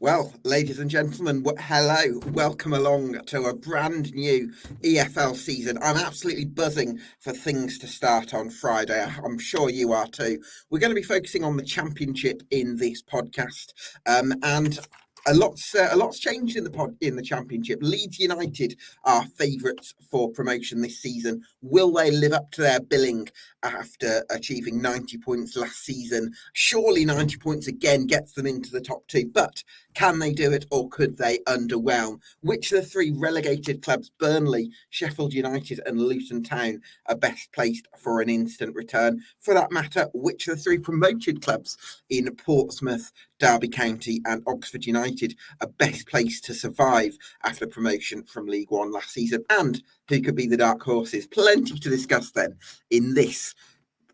Well, ladies and gentlemen, hello. Welcome along to a brand new EFL season. I'm absolutely buzzing for things to start on Friday. I'm sure you are too. We're going to be focusing on the Championship in this podcast, and a lot's changed in the Championship. Leeds United are favourites for promotion this season. Will they live up to their billing after achieving 90 points last season? Surely 90 points again gets them into the top two, but can they do it, or could they underwhelm? Which of the three relegated clubs, Burnley, Sheffield United and Luton Town, are best placed for an instant return? For that matter, which of the three promoted clubs in Portsmouth, Derby County and Oxford United are best placed to survive after promotion from League One last season? And who could be the dark horses? Plenty to discuss then in this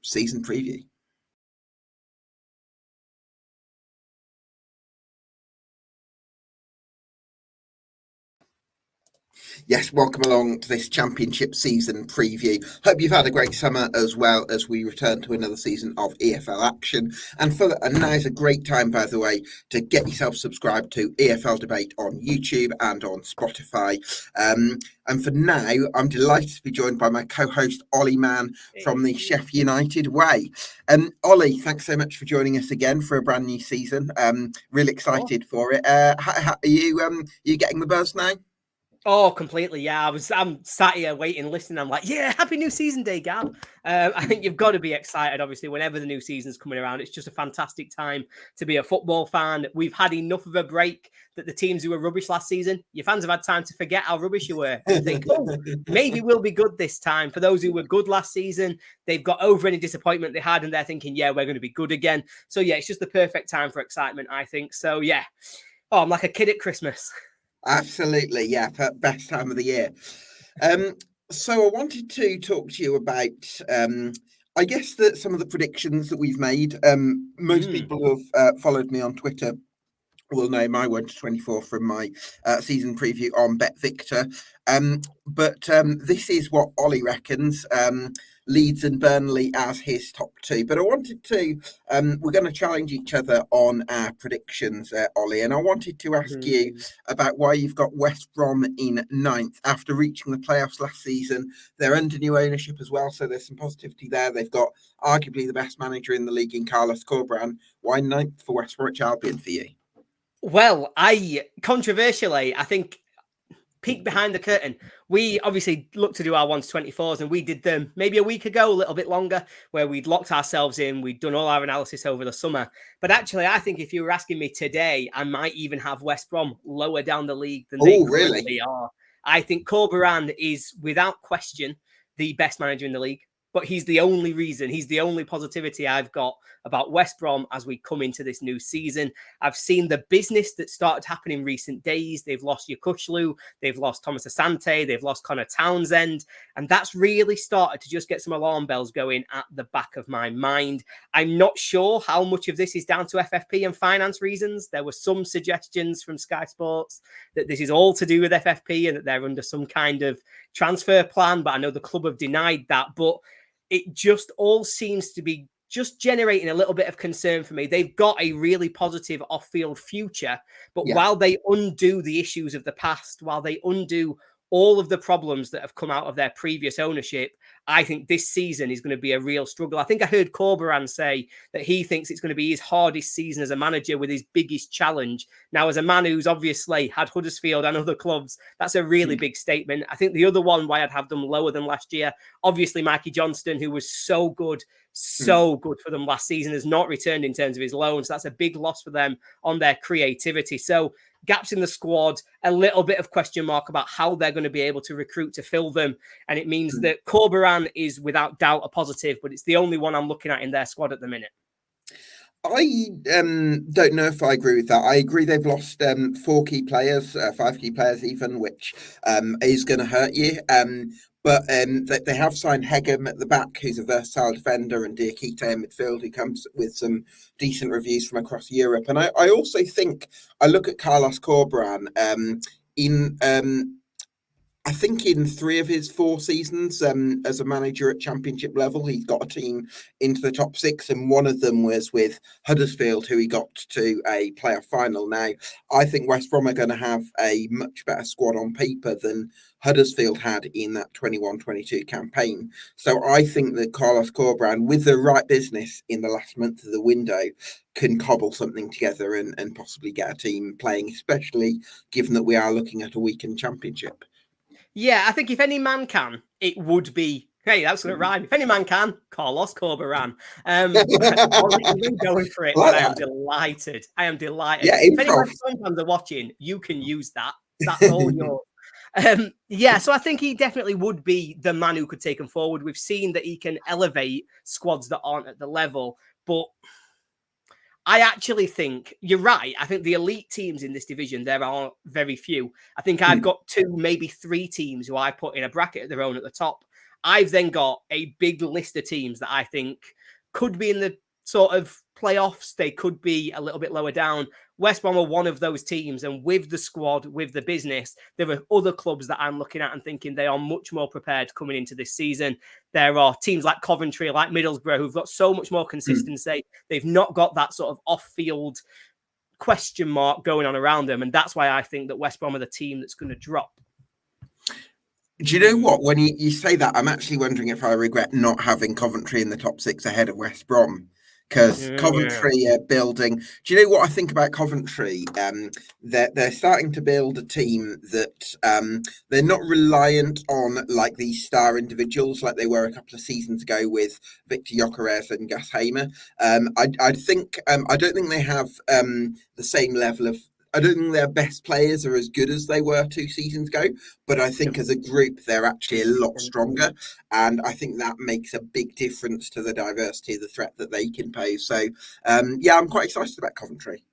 season preview. Yes, welcome along to this Championship season preview. Hope you've had a great summer as well as we return to another season of EFL action. And now is a great time, by the way, to get yourself subscribed to EFL Debate on YouTube and on Spotify. And for now, I'm delighted to be joined by my co-host, Oli Mann from the Sheffield United Way. Oli, thanks so much for joining us again for a brand new season. Really excited for it. Are you getting the buzz now? Oh, completely. Yeah, I'm sat here waiting, listening. I'm like, yeah, happy new season day, Gab. I think you've got to be excited, obviously, whenever the new season's coming around. It's just a fantastic time to be a football fan. We've had enough of a break that the teams who were rubbish last season, your fans have had time to forget how rubbish you were and think, oh, maybe we'll be good this time. For those who were good last season, they've got over any disappointment they had and they're thinking, yeah, we're going to be good again. So, yeah, it's just the perfect time for excitement, I think. So, yeah. Oh, I'm like a kid at Christmas. Absolutely, yeah, best time of the year. So I wanted to talk to you about, I guess, that some of the predictions that we've made. Most people who have followed me on Twitter will know my 1 to 24 from my season preview on Bet Victor. But this is what Oli reckons. Leeds and Burnley as his top two. But I wanted to, we're going to challenge each other on our predictions, Oli. And I wanted to ask you about why you've got West Brom in 9th after reaching the playoffs last season. They're under new ownership as well, so there's some positivity there. They've got arguably the best manager in the league in Carlos Corberán. Why 9th for West Bromwich Albion for you? Well, controversially, I think, peek behind the curtain. We obviously looked to do our 1 to 24s and we did them maybe a week ago, a little bit longer, where we'd locked ourselves in. We'd done all our analysis over the summer. But actually, I think if you were asking me today, I might even have West Brom lower down the league than they currently are. I think Corberán is, without question, the best manager in the league. But he's the only reason, he's the only positivity I've got about West Brom as we come into this new season. I've seen the business that started happening in recent days. They've lost Yokuşlu, they've lost Thomas Asante, they've lost Connor Townsend. And that's really started to just get some alarm bells going at the back of my mind. I'm not sure how much of this is down to FFP and finance reasons. There were some suggestions from Sky Sports that this is all to do with FFP and that they're under some kind of transfer plan. But I know the club have denied that. But it just all seems to be just generating a little bit of concern for me. They've got a really positive off-field future, but while they undo the issues of the past, while they undo all of the problems that have come out of their previous ownership, I think this season is going to be a real struggle. I think I heard Corberán say that he thinks it's going to be his hardest season as a manager with his biggest challenge. Now, as a man who's obviously had Huddersfield and other clubs, that's a really big statement. I think the other one why I'd have them lower than last year, obviously Mikey Johnston, who was so good for them last season, has not returned in terms of his loan. So that's a big loss for them on their creativity. So gaps in the squad, a little bit of question mark about how they're going to be able to recruit to fill them. And it means that Corberán is without doubt a positive, but it's the only one I'm looking at in their squad at the minute. I don't know if I agree with that. I agree they've lost 4 key players, 5 key players even, which is going to hurt you. But they have signed Hegem at the back, who's a versatile defender, and Diakite in midfield, who comes with some decent reviews from across Europe. And I also think, I look at Carlos Corberán I think in 3 of his 4 seasons as a manager at Championship level, he's got a team into the top 6, and one of them was with Huddersfield, who he got to a playoff final. Now, I think West Brom are going to have a much better squad on paper than Huddersfield had in that 21-22 campaign. So I think that Carlos Corberán, with the right business in the last month of the window, can cobble something together and possibly get a team playing, especially given that we are looking at a weekend championship. Yeah, I think if any man can, it would be. Hey, that's going to rhyme. If any man can, Carlos Corberán. I wasn't even going for it, Like but I am that. delighted. I am delighted. Yeah, If any improv. West Ham fans are watching, you can use that. That's all yours. Yeah, so I think he definitely would be the man who could take him forward. We've seen that he can elevate squads that aren't at the level, but I actually think you're right. I think the elite teams in this division, there are very few. I think I've got 2, maybe 3 teams who I put in a bracket of their own at the top. I've then got a big list of teams that I think could be in the sort of playoffs. They could be a little bit lower down. West Brom are one of those teams. And with the squad, with the business, there are other clubs that I'm looking at and thinking they are much more prepared coming into this season. There are teams like Coventry, like Middlesbrough, who've got so much more consistency. They've not got that sort of off-field question mark going on around them. And that's why I think that West Brom are the team that's going to drop. Do you know what? When you say that, I'm actually wondering if I regret not having Coventry in the top 6 ahead of West Brom. Because Coventry are building. Do you know what I think about Coventry? They're starting to build a team that they're not reliant on like these star individuals like they were a couple of seasons ago with Victor Gyökeres and Gus Hamer. I think I don't think they have the same level of. I don't think their best players are as good as they were 2 seasons ago, but I think as a group, they're actually a lot stronger. And I think that makes a big difference to the diversity of the threat that they can pose. So, yeah, I'm quite excited about Coventry.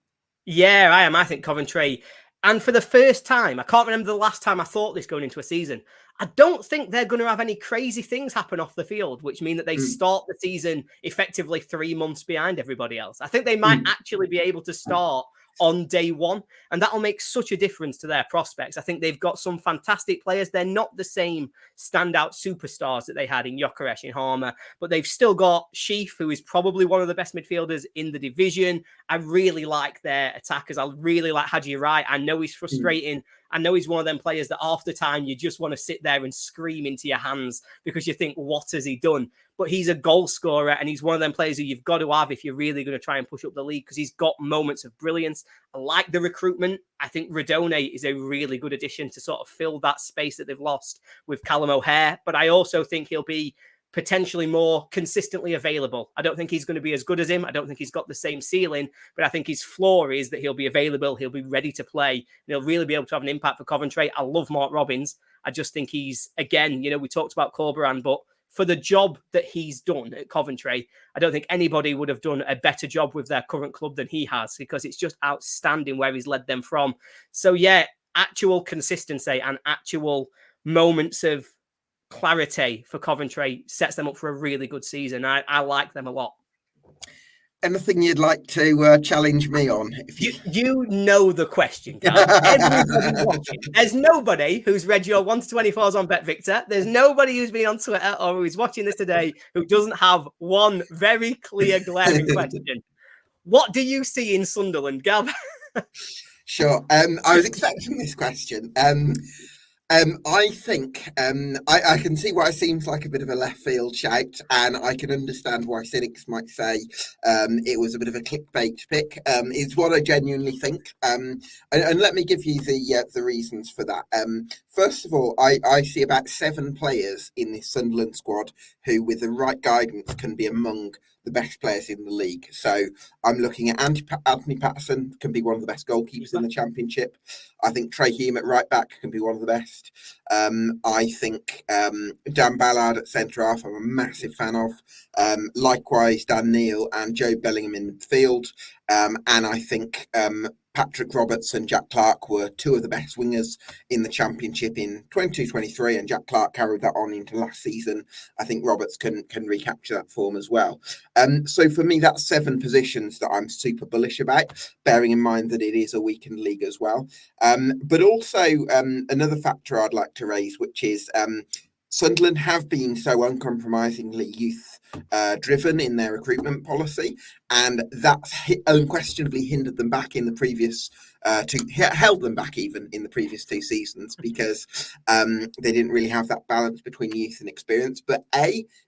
Yeah, I am. I think Coventry. And for the first time, I can't remember the last time I thought this going into a season. I don't think they're going to have any crazy things happen off the field, which mean that they start the season effectively 3 months behind everybody else. I think they might actually be able to start on day one, and that'll make such a difference to their prospects. I think they've got some fantastic players. They're not the same standout superstars that they had in Gyökeres and Harmer, but they've still got Sheff, who is probably one of the best midfielders in the division. I really like their attackers. I really like Haji Wright. I know he's frustrating. I know he's one of them players that half the time you just want to sit there and scream into your hands because you think, what has he done? But he's a goal scorer, and he's one of them players who you've got to have if you're really going to try and push up the league because he's got moments of brilliance. I like the recruitment. I think Redone is a really good addition to sort of fill that space that they've lost with Callum O'Hare. But I also think he'll be potentially more consistently available. I don't think he's going to be as good as him. I don't think he's got the same ceiling, but I think his floor is that he'll be available. He'll be ready to play. And he'll really be able to have an impact for Coventry. I love Mark Robbins. I just think he's, again, we talked about Corberán, but for the job that he's done at Coventry, I don't think anybody would have done a better job with their current club than he has, because it's just outstanding where he's led them from. So yeah, actual consistency and actual moments of clarity for Coventry sets them up for a really good season. I like them a lot. Anything you'd like to challenge me on? You know the question, Gav. Everybody watching. There's nobody who's read your 1-24s on Bet Victor. There's nobody who's been on Twitter or who's watching this today who doesn't have one very clear, glaring question. What do you see in Sunderland, Gav? Sure. I was expecting this question. I think I can see why it seems like a bit of a left field shout, and I can understand why cynics might say it was a bit of a clickbait pick. It's what I genuinely think, and let me give you the reasons for that. First of all, I see about 7 players in this Sunderland squad who, with the right guidance, can be among the best players in the league. So I'm looking at Anthony Patterson, can be one of the best goalkeepers in the Championship. I think Trey Hume at right back can be one of the best. I think Dan Ballard at centre half, I'm a massive fan of. Likewise, Dan Neil and Joe Bellingham in midfield. And I think Patrick Roberts and Jack Clark were two of the best wingers in the Championship in 22-23, and Jack Clark carried that on into last season. I think Roberts can recapture that form as well. So for me, that's 7 positions that I'm super bullish about, bearing in mind that it is a weakened league as well. But also another factor I'd like to raise, which is Sunderland have been so uncompromisingly youth driven in their recruitment policy, and that's unquestionably hindered them back in the previous held them back even in the previous 2 seasons, because they didn't really have that balance between youth and experience. But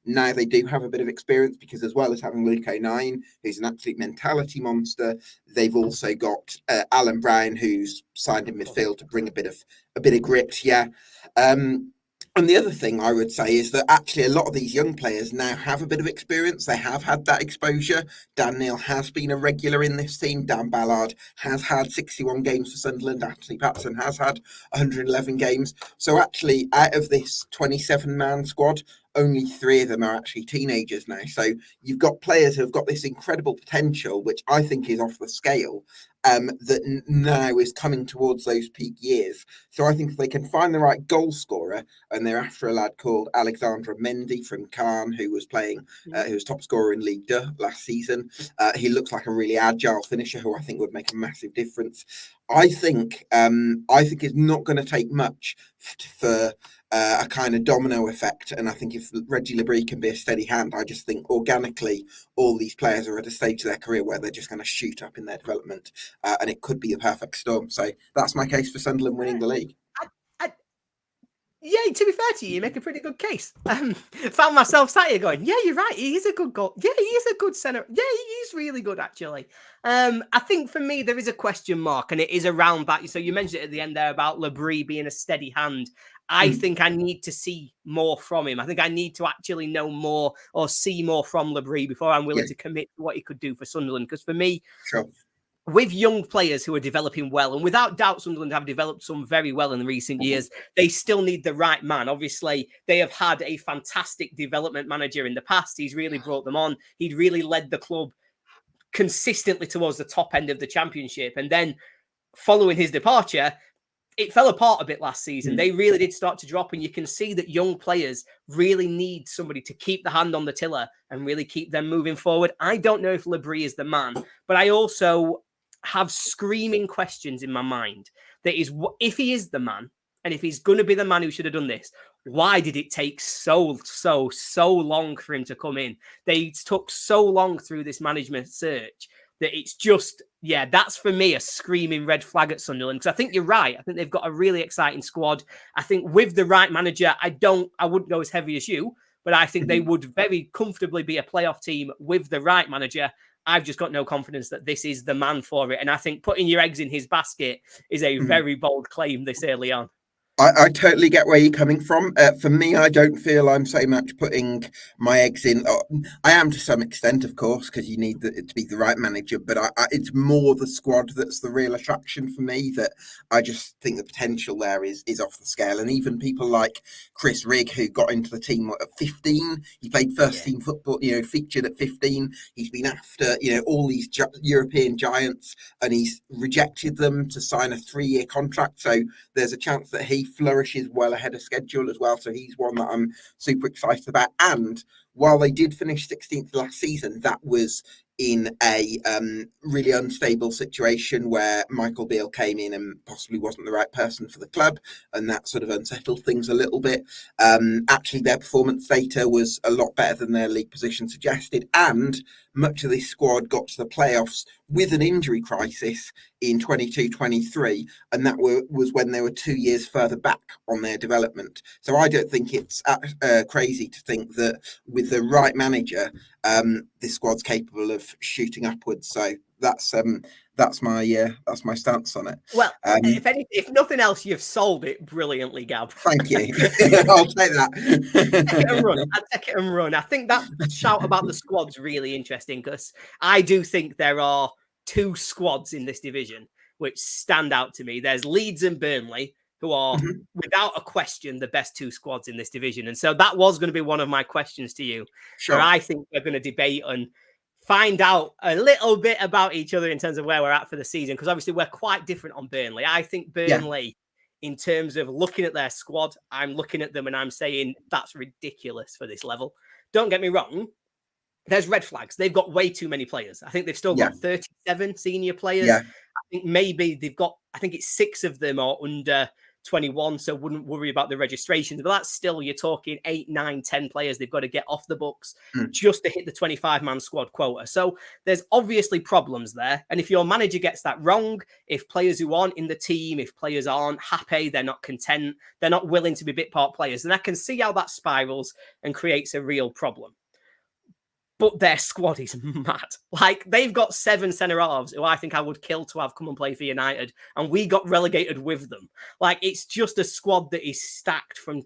now they do have a bit of experience, because as well as having Luke O'Nien, who's an absolute mentality monster, they've also got Alan Brown, who's signed in midfield to bring a bit of grit. And the other thing I would say is that actually a lot of these young players now have a bit of experience. They have had that exposure. Dan Neil has been a regular in this team. Dan Ballard has had 61 games for Sunderland. Anthony Patson has had 111 games. So actually, out of this 27-man squad, only 3 of them are actually teenagers now. So you've got players who have got this incredible potential, which I think is off the scale, that now is coming towards those peak years. So I think if they can find the right goal scorer, and they're after a lad called Alexandre Mendy from Caen, who was playing, who was top scorer in Ligue 2 last season. He looks like a really agile finisher who I think would make a massive difference. I think it's not going to take much for a kind of domino effect. And I think if Reggie Labrie can be a steady hand, I just think organically all these players are at a stage of their career where they're just going to shoot up in their development, and it could be a perfect storm. So that's my case for Sunderland winning the league. Yeah, to be fair to you make a pretty good case. Found myself sat here going, yeah, you're right. He is a good goal. Yeah, he is a good centre. Yeah, he is really good, actually. I think for me, there is a question mark, and it is around that. So you mentioned it at the end there about Labrie being a steady hand. I think I need to see more from him. I think I need to actually know more or see more from Labrie before I'm willing to commit to what he could do for Sunderland. Because for me, with young players who are developing well, and without doubt Sunderland have developed some very well in recent years, they still need the right man. Obviously, they have had a fantastic development manager in the past. He's really brought them on. He'd really led the club consistently towards the top end of the Championship. And then following his departure, it fell apart a bit last season. They really did start to drop, and you can see that young players really need somebody to keep the hand on the tiller and really keep them moving forward. I don't know if Labrie is the man, but I also have screaming questions in my mind. That is, if he is the man, and if he's going to be the man who should have done this, why did it take so long for him to come in? They took so long through this management search that it's just, that's for me a screaming red flag at Sunderland. Because I think you're right. I think they've got a really exciting squad. I think with the right manager, I wouldn't go as heavy as you, but I think they would very comfortably be a playoff team with the right manager. I've just got no confidence that this is the man for it. And I think putting your eggs in his basket is a very bold claim this early on. I totally get where you're coming from. For me, I don't feel I'm so much putting my eggs in. I am to some extent, of course, because you need it to be the right manager. But it's more the squad that's the real attraction for me. That I just think the potential there is off the scale. And even people like Chris Rigg, who got into the team at 15, he played first team football. Featured at 15. He's been after all these European giants, and he's rejected them to sign a 3-year contract. So there's a chance that he flourishes well ahead of schedule as well. So he's one that I'm super excited about. And while they did finish 16th last season, that was in a really unstable situation where Michael Beale came in and possibly wasn't the right person for the club, and that sort of unsettled things a little bit. Actually, their performance data was a lot better than their league position suggested, and much of this squad got to the playoffs with an injury crisis in 22-23, and that was when they were 2 years further back on their development. So I don't think it's crazy to think that with the right manager, this squad's capable of shooting upwards. So that's my stance on it. Well, if nothing else, you've sold it brilliantly, Gab. Thank you. I'll take that. Take it and run. I'll take it and run. I think that shout about the squad's really interesting, because I do think there are 2 squads in this division which stand out to me. There's Leeds and Burnley, who are without a question the best 2 squads in this division. And so that was going to be one of my questions to you. Sure. Where I think we're going to debate and find out a little bit about each other in terms of where we're at for the season, because obviously we're quite different on Burnley. I think Burnley, in terms of looking at their squad, I'm looking at them and I'm saying that's ridiculous for this level. Don't get me wrong. There's red flags. They've got way too many players. I think they've still got 37 senior players. Yeah. I think maybe they've got, I think it's 6 of them are under 21, so wouldn't worry about the registrations. But that's still, you're talking 8, 9, 10 players they've got to get off the books just to hit the 25-man squad quota. So there's obviously problems there. And if your manager gets that wrong, if players who aren't in the team, if players aren't happy, they're not content, they're not willing to be bit part players, then I can see how that spirals and creates a real problem. But their squad is mad. Like, they've got 7 centre-halves who I think I would kill to have come and play for United, and we got relegated with them. Like, it's just a squad that is stacked from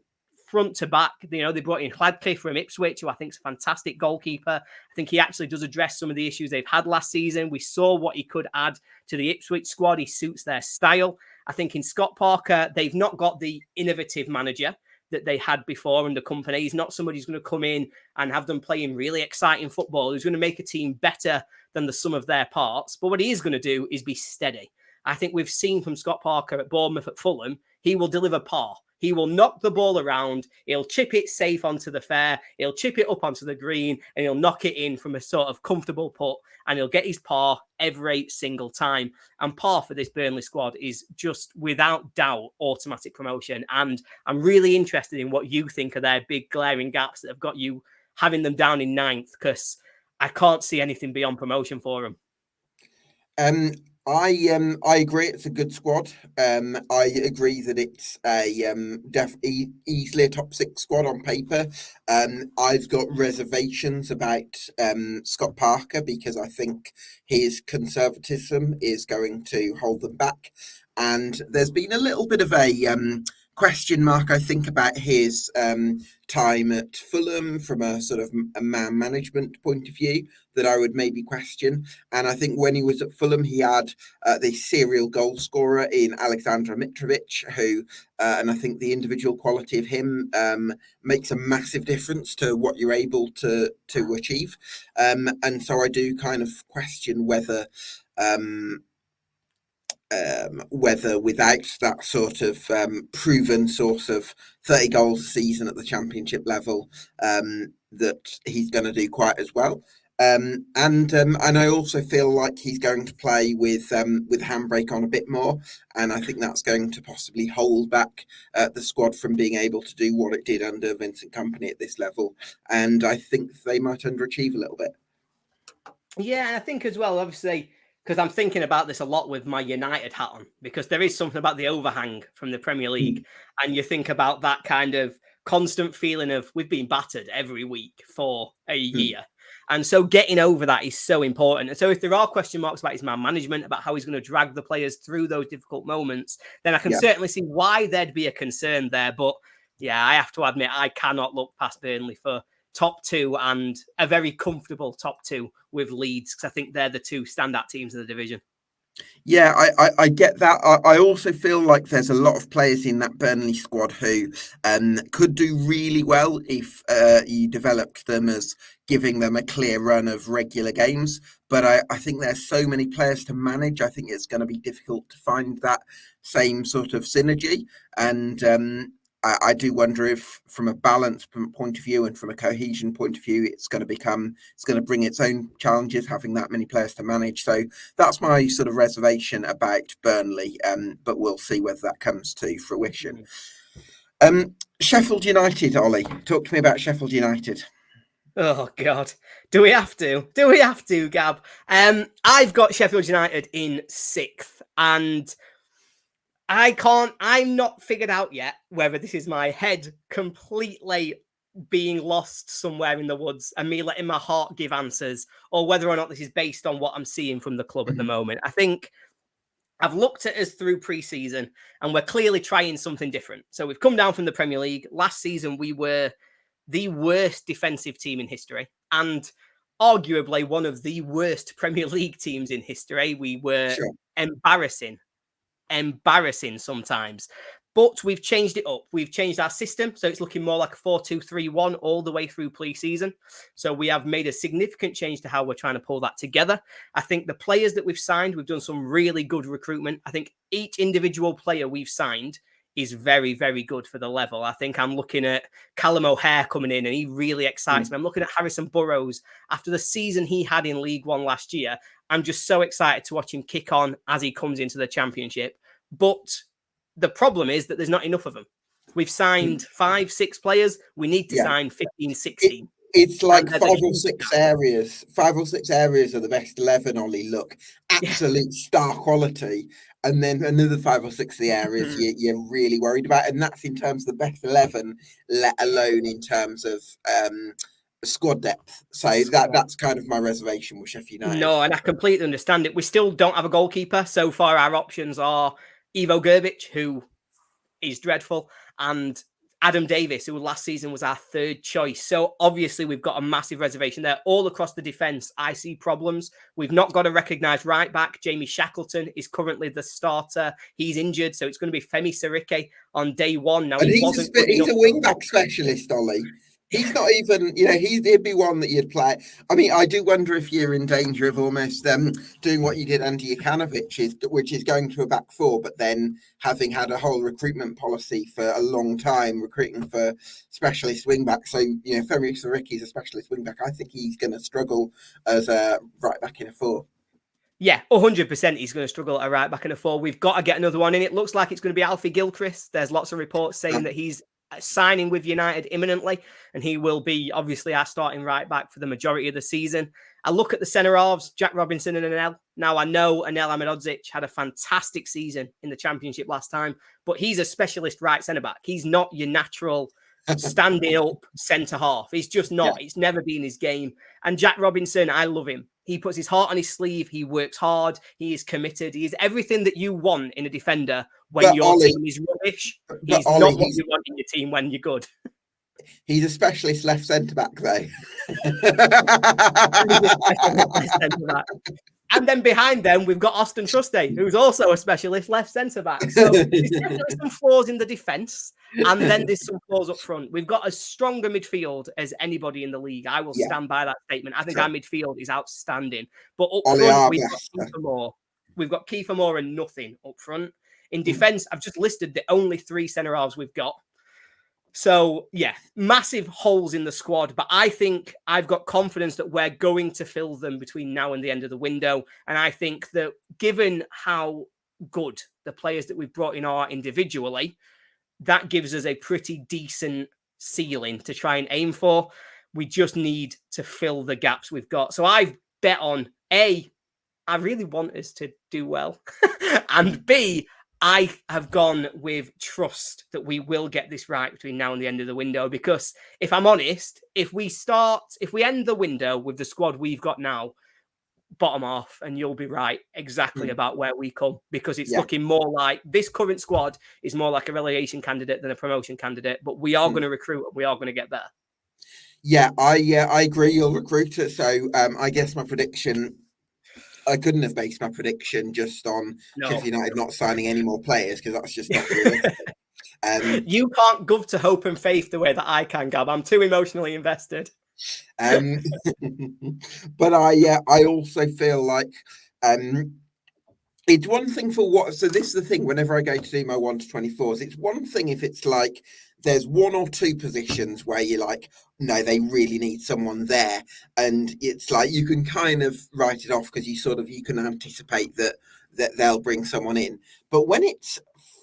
front to back. You know, they brought in Hladky from Ipswich, who I think is a fantastic goalkeeper. I think he actually does address some of the issues they've had last season. We saw what he could add to the Ipswich squad. He suits their style. I think in Scott Parker, they've not got the innovative manager that they had before in the company. He's not somebody who's going to come in and have them playing really exciting football, who's going to make a team better than the sum of their parts. But what he is going to do is be steady. I think we've seen from Scott Parker at Bournemouth, at Fulham, he will deliver par. He will knock the ball around. He'll chip it safe onto the fair. He'll chip it up onto the green, and he'll knock it in from a sort of comfortable putt, and he'll get his par every single time. And par for this Burnley squad is just, without doubt, automatic promotion. And I'm really interested in what you think are their big glaring gaps that have got you having them down in 9th, because I can't see anything beyond promotion for them. I agree. It's a good squad. I agree that it's a easily a top 6 squad on paper. I've got reservations about Scott Parker, because I think his conservatism is going to hold them back, and there's been a little bit of a question mark, I think, about his time at Fulham from a sort of a man management point of view that I would maybe question. And I think when he was at Fulham, he had the serial goal scorer in Alexander Mitrovic, who, and I think the individual quality of him makes a massive difference to what you're able to achieve. And so I do kind of question whether without that sort of proven source of 30 goals a season at the championship level, that he's going to do quite as well. And I also feel like he's going to play with handbrake on a bit more, and I think that's going to possibly hold back the squad from being able to do what it did under Vincent Kompany at this level. And I think they might underachieve a little bit. Yeah, and I think as well, obviously, because I'm thinking about this a lot with my United hat on, because there is something about the overhang from the Premier League. And you think about that kind of constant feeling of we've been battered every week for a year. And so getting over that is so important. And so if there are question marks about his man management, about how he's going to drag the players through those difficult moments, then I can certainly see why there'd be a concern there. But yeah, I have to admit, I cannot look past Burnley for top 2 and a very comfortable top 2 with Leeds, because I think they're the 2 standout teams in the division. Yeah, I get that. I also feel like there's a lot of players in that Burnley squad who could do really well if you developed them as giving them a clear run of regular games. But I think there's so many players to manage. I think it's going to be difficult to find that same sort of synergy. And I do wonder if, from a balance point of view and from a cohesion point of view, it's going to bring its own challenges having that many players to manage. So that's my sort of reservation about Burnley, but we'll see whether that comes to fruition. Sheffield United, Ollie, talk to me about Sheffield United. Oh God, do we have to? Do we have to, Gab? I've got Sheffield United in 6th, and I'm not figured out yet whether this is my head completely being lost somewhere in the woods and me letting my heart give answers, or whether or not this is based on what I'm seeing from the club at the moment. I think I've looked at us through pre-season, and we're clearly trying something different. So we've come down from the Premier League. Last season, we were the worst defensive team in history, and arguably one of the worst Premier League teams in history. We were embarrassing sometimes. But we've changed it up. We've changed our system. So it's looking more like a 4-2-3-1 all the way through pre-season. So we have made a significant change to how we're trying to pull that together. I think the players that we've signed, we've done some really good recruitment. I think each individual player we've signed is very, very good for the level. I think I'm looking at Callum O'Hare coming in and he really excites me. I'm looking at Harrison Burrows after the season he had in League One last year. I'm just so excited to watch him kick on as he comes into the Championship. But the problem is that there's not enough of them. We've signed 5-6 players. We need to sign 15, 16. It's like 5 or 6 areas. 5 or 6 areas of the best 11, Ollie, look, absolute star quality. And then another 5 or 6 of the areas you're really worried about. And that's in terms of the best 11, let alone in terms of squad depth. So that's kind of my reservation with Sheffield United. No, and I completely understand it. We still don't have a goalkeeper. So far, our options are Ivo Grbic, who is dreadful, and Adam Davis, who last season was our 3rd choice. So obviously we've got a massive reservation there. All across the defence, I see problems. We've not got a recognised right back. Jamie Shackleton is currently the starter. He's injured, so it's going to be Femi Sirike on day one. Now, he's a wing-back specialist, Ollie. He's not even, he'd be one that you'd play. I mean, I do wonder if you're in danger of almost doing what you did under Jokanovic, which is going to a back 4, but then having had a whole recruitment policy for a long time, recruiting for specialist wing-back. So, Femi Sirike is a specialist wing-back. I think he's going to struggle as a right-back in a 4. Yeah, 100% he's going to struggle at a right-back in a 4. We've got to get another one in. It looks like it's going to be Alfie Gilchrist. There's lots of reports saying that he's signing with United imminently, and he will be obviously our starting right back for the majority of the season. I look at the centre halves, Jack Robinson and Anel. Now, I know Anel Ahmedodzic had a fantastic season in the Championship last time, but he's a specialist right centre back. He's not your natural standing up centre half. He's just not. It's never been his game. And Jack Robinson, I love him. He puts his heart on his sleeve. He works hard. He is committed. He is everything that you want in a defender when your team is rubbish. He's not what you want in your team when you're good. He's a specialist left centre-back, though. And then behind them, we've got Austin Trusty, who's also a specialist left centre-back. So there's definitely some flaws in the defence, and then there's some flaws up front. We've got as strong a midfield as anybody in the league. I will stand by that statement. I think our midfield is outstanding. But up front, we've got Kiefer Moore. We've got Kiefer Moore and nothing up front. In defence, I've just listed the only 3 centre-halves we've got. So, massive holes in the squad, but I think I've got confidence that we're going to fill them between now and the end of the window. And I think that given how good the players that we've brought in are individually, that gives us a pretty decent ceiling to try and aim for. We just need to fill the gaps we've got. So I've bet on A, I really want us to do well, and B, I have gone with trust that we will get this right between now and the end of the window. Because if I'm honest, if we end the window with the squad we've got now, bottom half, and you'll be right exactly about where we come, because it's looking more like this current squad is more like a relegation candidate than a promotion candidate. But we are going to recruit and we are going to get better. Yeah, I agree. You'll recruit it. So I guess my prediction, I couldn't have based my prediction just on Sheffield United not signing any more players, because that's just not realistic. You can't go to hope and faith the way that I can, Gab. I'm too emotionally invested. But I also feel like it's one thing for what. So this is the thing. Whenever I go to do my 1 to 24s, it's one thing if it's like there's 1 or 2 positions where you're like, no, they really need someone there, and it's like you can kind of write it off because you can anticipate that they'll bring someone in. But when it's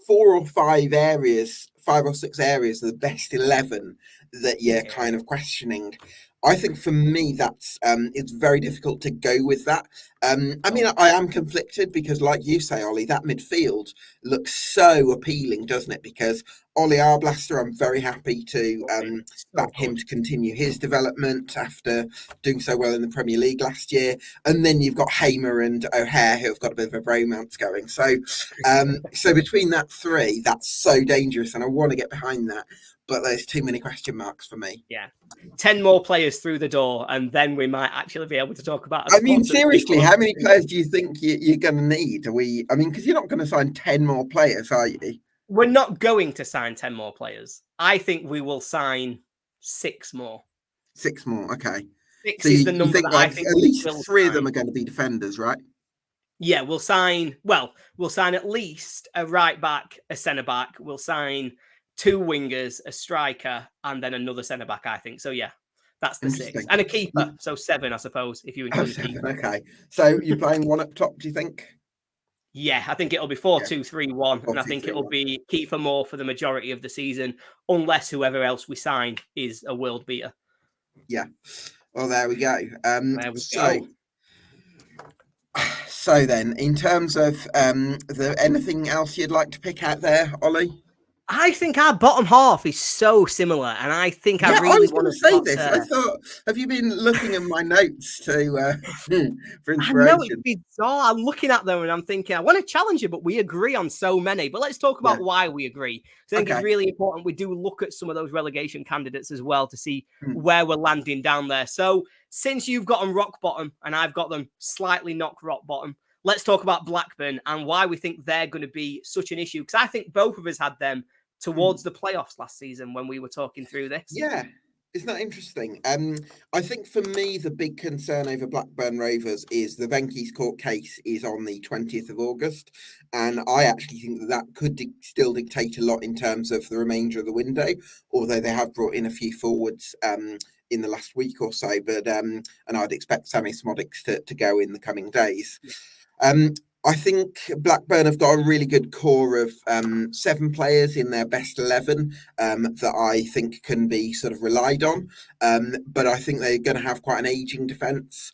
4 or 5 areas, 5 or 6 areas of the best 11 that you're kind of questioning, I think for me that's it's very difficult to go with that. I mean, I am conflicted because, like you say, Ollie, that midfield looks so appealing, doesn't it? Because Ollie Arblaster, I'm very happy to back him to continue his development after doing so well in the Premier League last year. And then you've got Hamer and O'Hare, who have got a bit of a bromance going. So, so between that 3, that's so dangerous, and I want to get behind that. But there's too many question marks for me. Yeah. 10 more players through the door, and then we might actually be able to talk about. I mean, seriously, how many players do you think you're going to need? Because you're not going to sign 10 more players, are you? we're not going to sign 10 more players. I think we will sign 6 more. 6 more, okay. 6 So is the you number think that I like think at we least will 3 of sign. them are going to be defenders, right? Yeah, we'll sign at least a right back, a centre back. We'll sign 2 wingers, a striker, and then another centre back, I think. So yeah, that's the 6. Interesting. And a keeper. So 7, I suppose, if you include a keeper. Okay. So you're playing one up top, do you think? Yeah, I think it'll be 4-2-3-1, and I think it'll be keeper more for the majority of the season, unless whoever else we sign is a world beater. Yeah. Well, there we go. There we go. So then, in terms of anything else you'd like to pick out there, Ollie? I think our bottom half is so similar, and I think I really want to say this. I thought, have you been looking at my notes to for inspiration? I know it's bizarre. I'm looking at them and I'm thinking, I want to challenge you, but we agree on so many. But let's talk about why we agree. So I think it's really important we do look at some of those relegation candidates as well to see where we're landing down there. So since you've got them rock bottom and I've got them slightly knock rock bottom, let's talk about Blackburn and why we think they're going to be such an issue. Because I think both of us had them towards the playoffs last season when we were talking through this. Yeah. Isn't that interesting? I think for me, the big concern over Blackburn Rovers is the Venky's court case is on the 20th of August. And I actually think that could still dictate a lot in terms of the remainder of the window, although they have brought in a few forwards in the last week or so. But and I'd expect Sammy Smodics to go in the coming days. I think Blackburn have got a really good core of 7 players in their best 11 that I think can be sort of relied on. But I think they're going to have quite an ageing defence,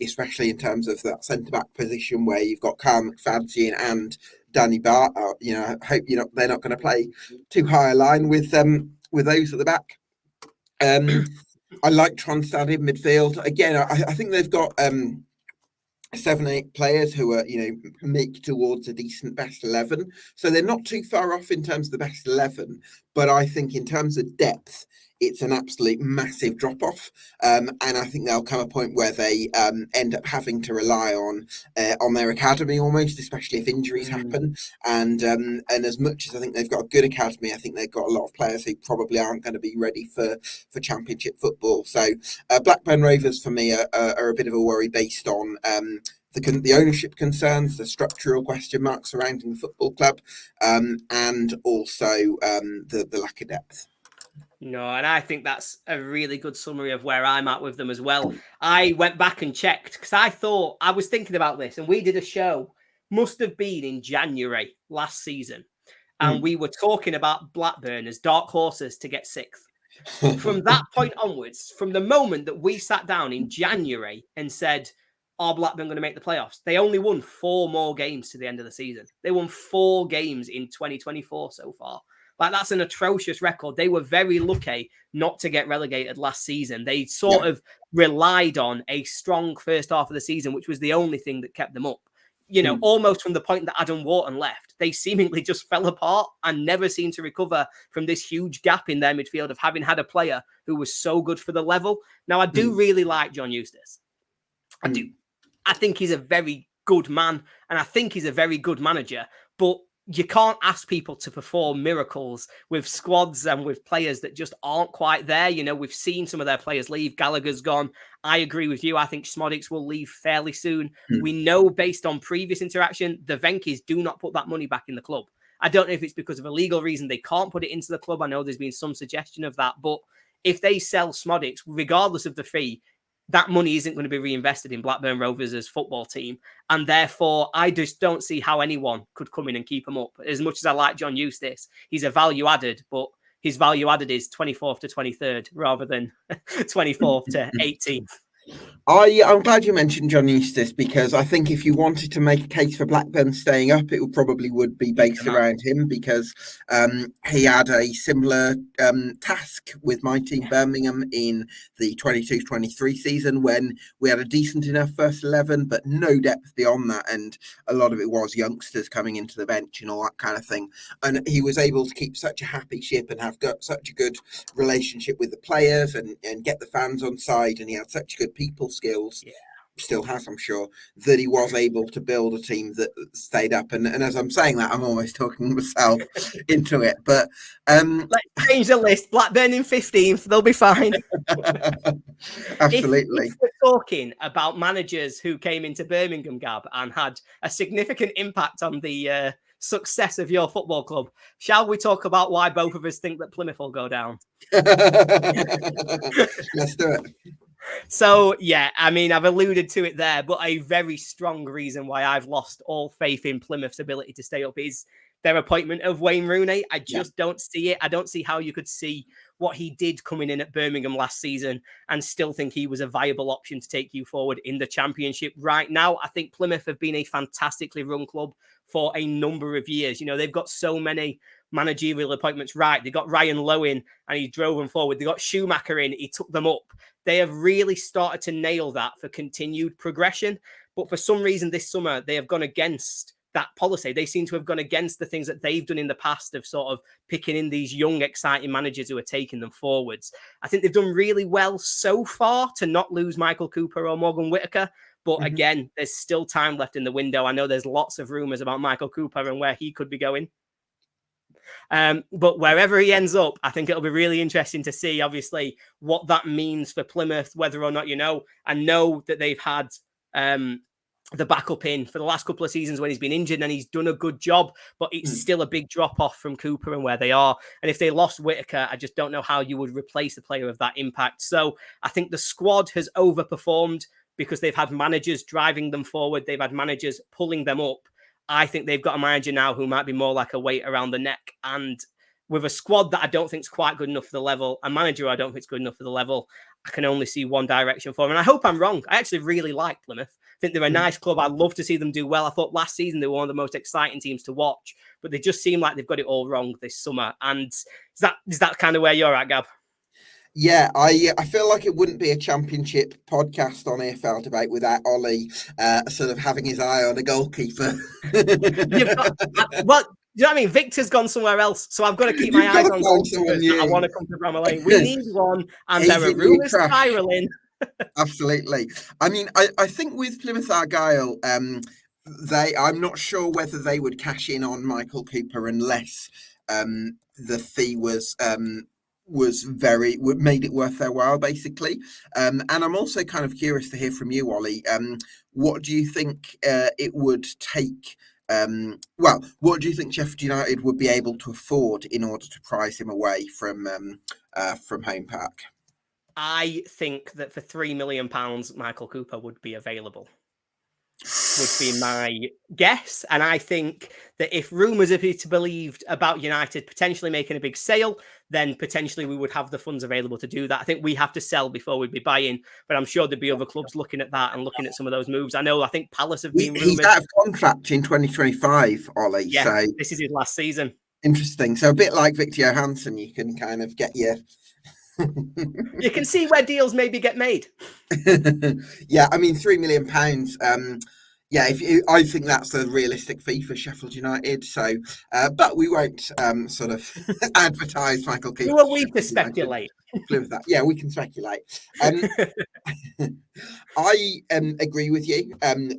especially in terms of that centre-back position where you've got Carl McFadzean and Danny Bart. I hope they're not going to play too high a line with those at the back. I like Tronstad in midfield. Again, I think they've got 7-8 players who are, make towards a decent best 11. So they're not too far off in terms of the best 11. But I think in terms of depth, it's an absolute massive drop-off. And I think there'll come a point where they end up having to rely on their academy almost, especially if injuries happen. And as much as I think they've got a good academy, I think they've got a lot of players who probably aren't going to be ready for Championship football. So Blackburn Rovers, for me, are a bit of a worry based on the ownership concerns, the structural question marks surrounding the football club, and also the lack of depth. No, and I think that's a really good summary of where I'm at with them as well. I went back and checked because I was thinking about this, and we did a show, must have been in January last season, and we were talking about Blackburn as dark horses to get 6th. From that point onwards, from the moment that we sat down in January and said, are Blackburn going to make the playoffs? They only won 4 more games to the end of the season. They won 4 games in 2024 so far. Like, that's an atrocious record. They were very lucky not to get relegated last season. They sort of relied on a strong first half of the season, which was the only thing that kept them up. Almost from the point that Adam Wharton left, they seemingly just fell apart and never seemed to recover from this huge gap in their midfield of having had a player who was so good for the level. Now, I do really like John Eustace. I do. I think he's a very good man, and I think he's a very good manager, but you can't ask people to perform miracles with squads and with players that just aren't quite there. We've seen some of their players leave. Gallagher's gone. I agree with you. I think Smodics will leave fairly soon. We know based on previous interaction, the Venkis do not put that money back in the club. I don't know if it's because of a legal reason they can't put it into the club. I know there's been some suggestion of that, but if they sell Smodics, regardless of the fee, that money isn't going to be reinvested in Blackburn Rovers' football team. And therefore, I just don't see how anyone could come in and keep him up. As much as I like John Eustace, he's a value added, but his value added is 24th to 23rd rather than 24th to 18th. I'm glad you mentioned John Eustace, because I think if you wanted to make a case for Blackburn staying up, it would be based around him, because he had a similar task with my team Birmingham in the 22-23 season, when we had a decent enough first 11 but no depth beyond that, and a lot of it was youngsters coming into the bench and all that kind of thing. And he was able to keep such a happy ship and have got such a good relationship with the players and get the fans on side, and he had such good people skills still has, I'm sure, that he was able to build a team that stayed up. And as I'm saying that, I'm almost talking myself into it. But let's change the list. Blackburn in 15th, they'll be fine. Absolutely. If we're talking about managers who came into Birmingham, Gab, and had a significant impact on the success of your football club, shall we talk about why both of us think that Plymouth will go down? Let's do it. So, yeah, I mean, I've alluded to it there, but a very strong reason why I've lost all faith in Plymouth's ability to stay up is their appointment of Wayne Rooney. I just don't see it. I don't see how you could see what he did coming in at Birmingham last season and still think he was a viable option to take you forward in the Championship right now. I think Plymouth have been a fantastically run club for a number of years. You know, they've got so many managerial appointments right. They got Ryan Lowe in and he drove them forward. They got Schumacher in, he took them up. They have really started to nail that for continued progression. But for some reason this summer, they have gone against that policy. They seem to have gone against the things that they've done in the past of sort of picking in these young, exciting managers who are taking them forwards. I think they've done really well so far to not lose Michael Cooper or Morgan Whittaker. But again, there's still time left in the window. I know there's lots of rumours about Michael Cooper and where he could be going. But wherever he ends up, I think it'll be really interesting to see, obviously, what that means for Plymouth, whether or not, I know that they've had the backup in for the last couple of seasons when he's been injured and he's done a good job, but it's still a big drop off from Cooper and where they are. And if they lost Whittaker, I just don't know how you would replace a player of that impact. So I think the squad has overperformed because they've had managers driving them forward. They've had managers pulling them up. I think they've got a manager now who might be more like a weight around the neck. And with a squad that I don't think is quite good enough for the level, a manager I don't think is good enough for the level, I can only see one direction for them. And I hope I'm wrong. I actually really like Plymouth. I think they're a nice club. I'd love to see them do well. I thought last season they were one of the most exciting teams to watch, but they just seem like they've got it all wrong this summer. And is that kind of where you're at, Gab? Yeah, I feel like it wouldn't be a Championship podcast on AFL Debate without Oli sort of having his eye on a goalkeeper. Well, do you know what I mean? Victor's gone somewhere else, so I've got to keep my eyes on goalkeepers. I want to come to Brom Lane. We need one, and there are rumours spiralling. Absolutely. I mean, I think with Plymouth Argyle, I'm not sure whether they would cash in on Michael Cooper unless the fee made it worth their while, basically. And I'm also kind of curious to hear from you, Oli. What do you think it would take? What do you think Sheffield United would be able to afford in order to prize him away from Home Park? I think that for £3 million, Michael Cooper would be available. Would be my guess. And I think that if rumours are to be believed about United potentially making a big sale, then potentially we would have the funds available to do that. I think we have to sell before we'd be buying, but I'm sure there'd be other clubs looking at that and looking at some of those moves. I think Palace have been rumoured. He's out of contract in 2025, Oli. Yeah, so this is his last season. Interesting. So a bit like Victor Johansson, you can kind of get your... You can see where deals maybe get made. Yeah, I mean, £3 million. I think that's a realistic fee for Sheffield United. So, but we won't sort of advertise Michael Cooper. Who are we to speculate? Yeah, we can speculate. I agree with you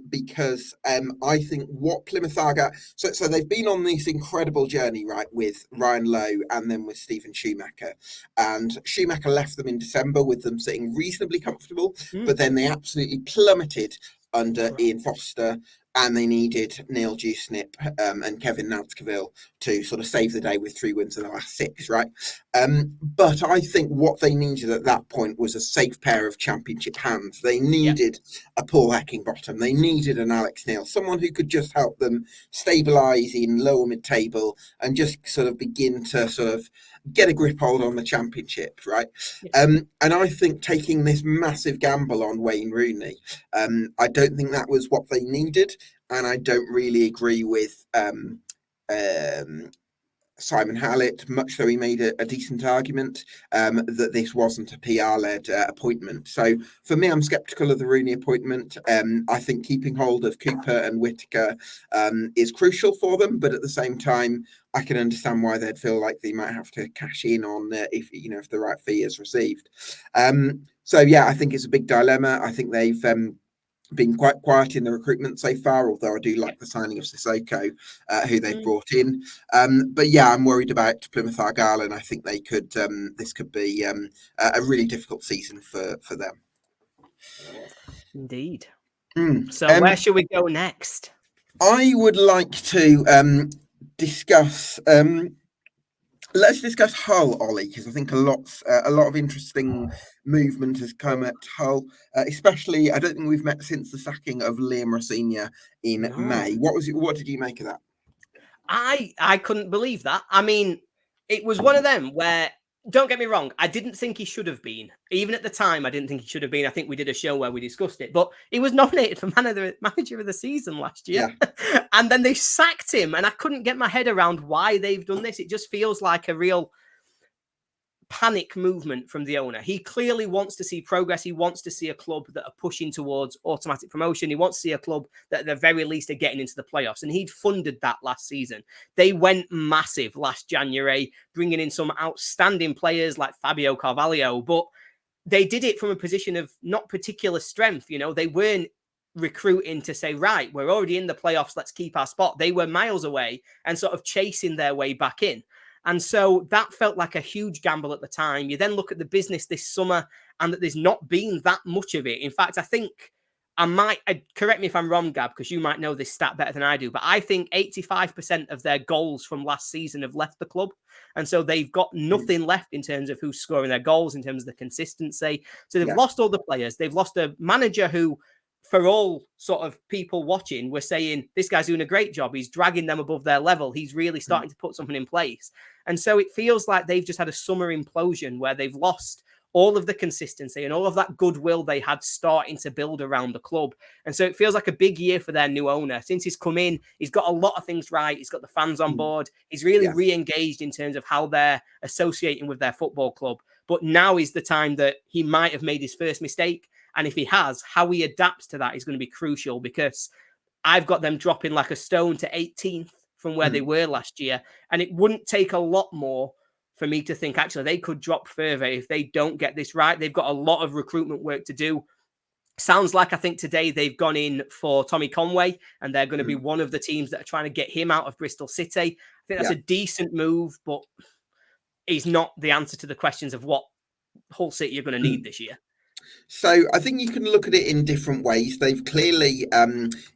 because I think what Plymouth Argyle... So they've been on this incredible journey, right, with Ryan Lowe and then with Stephen Schumacher. And Schumacher left them in December with them sitting reasonably comfortable, but then they absolutely plummeted under Ian Foster, and they needed Neil Dewsnip and Kevin Nadscaville to sort of save the day with 3 wins in the last 6, right? But I think what they needed at that point was a safe pair of Championship hands. They needed a Paul Heckingbottom. They needed an Alex Neil, someone who could just help them stabilise in lower mid-table and just sort of begin to sort of get a grip hold on the Championship, right? And I think taking this massive gamble on Wayne Rooney, I don't think that was what they needed, and I don't really agree with Simon Hallett, much though he made a decent argument that this wasn't a PR-led appointment. So for me, I'm sceptical of the Rooney appointment. I think keeping hold of Cooper and Whittaker is crucial for them, but at the same time, I can understand why they'd feel like they might have to cash in on if the right fee is received. So yeah, I think it's a big dilemma. I think they've been quite quiet in the recruitment so far, although I do like the signing of Sissoko, who they've brought in. But yeah, I'm worried about Plymouth Argyle, and I think they could. This could be a really difficult season for them. Indeed. Mm. So where should we go next? I would like to discuss. Let's discuss Hull, Ollie, because I think a lot of interesting movement has come at Hull. Especially, I don't think we've met since the sacking of Liam Rosenior in May. What did you make of that? I couldn't believe that. I mean, it was one of them where, don't get me wrong, I didn't think he should have been. Even at the time, I didn't think he should have been. I think we did a show where we discussed it, but he was nominated for manager of the season last year. Yeah. And then they sacked him, and I couldn't get my head around why they've done this. It just feels like a real panic movement from the owner. He clearly wants to see progress. He wants to see a club that are pushing towards automatic promotion. He wants to see a club that at the very least are getting into the playoffs. And he'd funded that last season. They went massive last January, bringing in some outstanding players like Fabio Carvalho, but they did it from a position of not particular strength. You know, they weren't recruiting to say, right, we're already in the playoffs, let's keep our spot. They were miles away and sort of chasing their way back in. And so that felt like a huge gamble at the time. You then look at the business this summer and that there's not been that much of it. In fact, I think correct me if I'm wrong, Gab, because you might know this stat better than I do, but I think 85% of their goals from last season have left the club. And so they've got nothing left in terms of who's scoring their goals, in terms of the consistency. So they've lost all the players. They've lost a manager who, for all sort of people watching, we're saying this guy's doing a great job. He's dragging them above their level. He's really starting to put something in place. And so it feels like they've just had a summer implosion where they've lost all of the consistency and all of that goodwill they had starting to build around the club. And so it feels like a big year for their new owner. Since he's come in, he's got a lot of things right. He's got the fans on board. He's really re-engaged in terms of how they're associating with their football club. But now is the time that he might have made his first mistake. And if he has, how he adapts to that is going to be crucial, because I've got them dropping like a stone to 18th from where they were last year. And it wouldn't take a lot more for me to think, actually, they could drop further if they don't get this right. They've got a lot of recruitment work to do. Sounds like, I think today they've gone in for Tommy Conway, and they're going to be one of the teams that are trying to get him out of Bristol City. I think that's a decent move, but he's not the answer to the questions of what Hull City are going to need this year. So I think you can look at it in different ways. They've clearly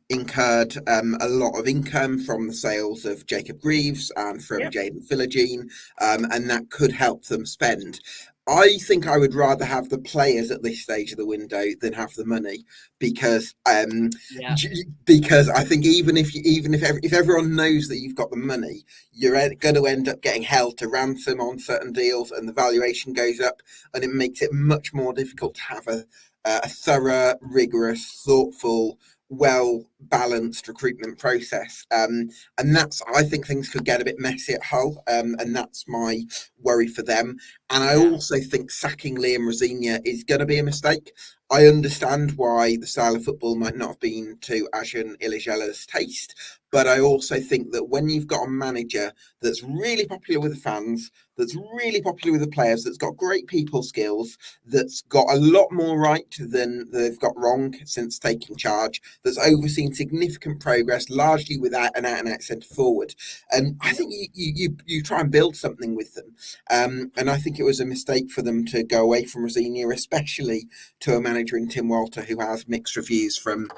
incurred a lot of income from the sales of Jacob Greaves and from Jaden Philogene, and that could help them spend. I think I would rather have the players at this stage of the window than have the money, because I think even if everyone knows that you've got the money, you're going to end up getting held to ransom on certain deals, and the valuation goes up, and it makes it much more difficult to have a thorough, rigorous, thoughtful, well-balanced recruitment process. And I think things could get a bit messy at Hull, and that's my worry for them. And I also think sacking Liam Rosenior is going to be a mistake. I understand why the style of football might not have been to Ajan Ilijala's taste, but I also think that when you've got a manager that's really popular with the fans, that's really popular with the players, that's got great people skills, that's got a lot more right than they've got wrong since taking charge, that's overseen significant progress, largely without an out-and-out centre forward. And I think you try and build something with them. And I think it was a mistake for them to go away from Rosenior, especially to a manager in Tim Walter who has mixed reviews from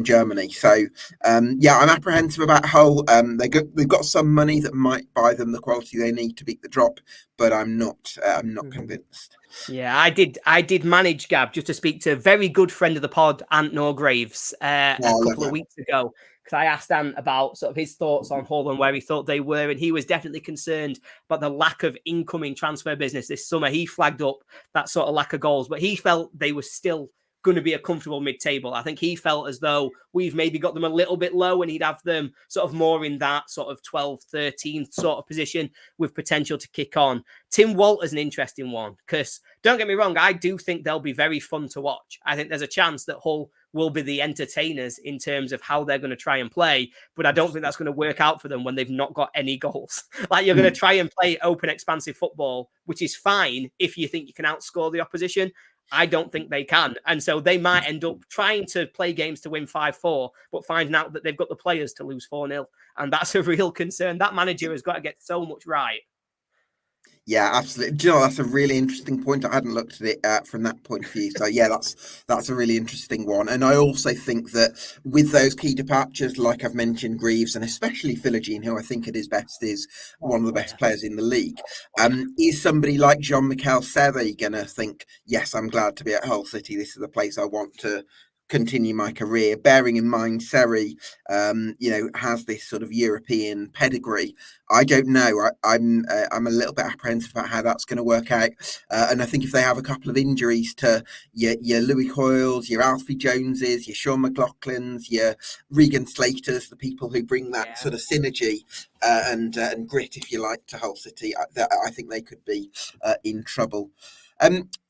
Germany. So I'm apprehensive about Hull. They've got some money that might buy them the quality they need to beat the drop, but I'm not convinced. Yeah, I did manage, Gab, just to speak to a very good friend of the pod, Ant Norgraves, a couple of weeks ago, because I asked Ant about sort of his thoughts on Hull and where he thought they were, and he was definitely concerned about the lack of incoming transfer business this summer. He flagged up that sort of lack of goals, but he felt they were still going to be a comfortable mid-table. I think he felt as though we've maybe got them a little bit low, and he'd have them sort of more in that sort of 12th, 13th sort of position with potential to kick on. Tim Walter's an interesting one, because don't get me wrong, I do think they'll be very fun to watch. I think there's a chance that Hull will be the entertainers in terms of how they're going to try and play, but I don't think that's going to work out for them when they've not got any goals. Like, you're going to try and play open, expansive football, which is fine if you think you can outscore the opposition. I don't think they can. And so they might end up trying to play games to win 5-4, but finding out that they've got the players to lose 4-0. And that's a real concern. That manager has got to get so much right. Yeah, absolutely. Do you know, that's a really interesting point. I hadn't looked at it from that point of view. So yeah, that's a really interesting one. And I also think that with those key departures, like I've mentioned, Greaves and especially Philogene, who I think at his best is one of the best players in the league, is somebody like Jean-Michel Seri going to think, yes, I'm glad to be at Hull City. This is the place I want to continue my career, bearing in mind Seri, has this sort of European pedigree. I don't know. I'm a little bit apprehensive about how that's going to work out. And I think if they have a couple of injuries to your Louis Hoyles, your Alfie Joneses, your Sean McLaughlin's, your Regan Slaters, the people who bring that sort of synergy and grit, if you like, to Hull City, I think they could be in trouble.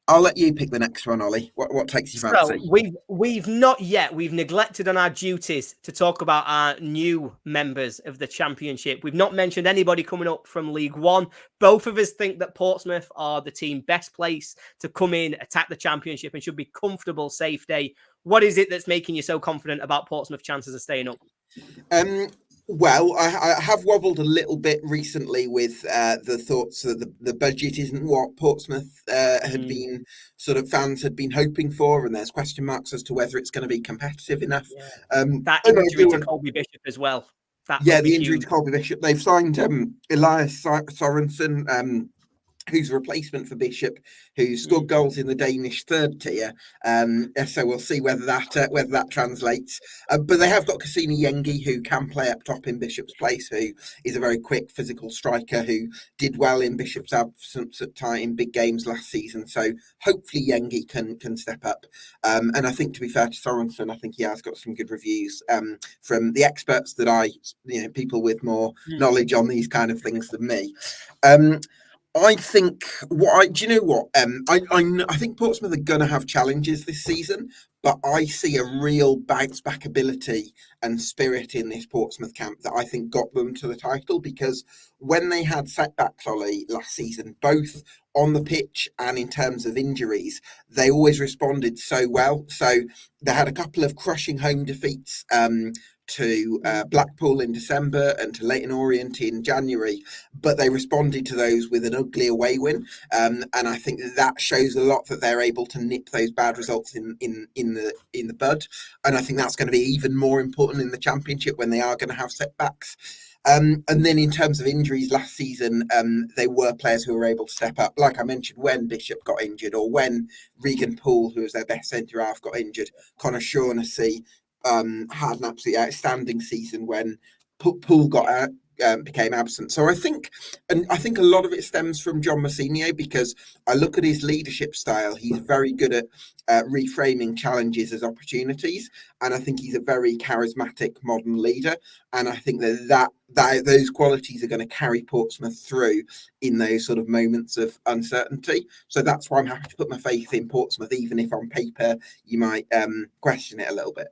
I'll let you pick the next one, Ollie. What takes you fancy? So we've not yet. We've neglected on our duties to talk about our new members of the Championship. We've not mentioned anybody coming up from League One. Both of us think that Portsmouth are the team best placed to come in, attack the Championship, and should be comfortable, safe day. What is it that's making you so confident about Portsmouth's chances of staying up? Well, I have wobbled a little bit recently with the thoughts that the budget isn't what Portsmouth had been fans had been hoping for, and there's question marks as to whether it's going to be competitive enough. Yeah. That injury to Toby Bishop as well. The injury to Toby Bishop. They've signed Elias Sorensen, who's a replacement for Bishop, who scored goals in the Danish third tier. So we'll see whether that translates. But they have got Cassini Yengi, who can play up top in Bishop's place, who is a very quick, physical striker who did well in Bishop's absence at time in big games last season. So hopefully Yengi can step up. And I think, to be fair to Sorensen, I think he has got some good reviews from the experts that people with more knowledge on these kind of things than me. I think I think Portsmouth are going to have challenges this season, but I see a real bounce back ability and spirit in this Portsmouth camp that I think got them to the title, because when they had setbacks, Ollie, last season, both on the pitch and in terms of injuries, they always responded so well. So they had a couple of crushing home defeats to Blackpool in December and to Leyton Orient in January, but they responded to those with an ugly away win, and I think that shows a lot that they're able to nip those bad results in the bud, and I think that's going to be even more important in the Championship when they are going to have setbacks. And then in terms of injuries last season, they were players who were able to step up. Like I mentioned, when Bishop got injured, or when Regan Poole, who was their best centre-half, got injured, Connor Shaughnessy had an absolutely outstanding season when Poole became absent. So I think a lot of it stems from John Mousinho, because I look at his leadership style. He's very good at reframing challenges as opportunities, and I think he's a very charismatic modern leader. And I think that those qualities are going to carry Portsmouth through in those sort of moments of uncertainty. So that's why I'm happy to put my faith in Portsmouth, even if on paper you might question it a little bit.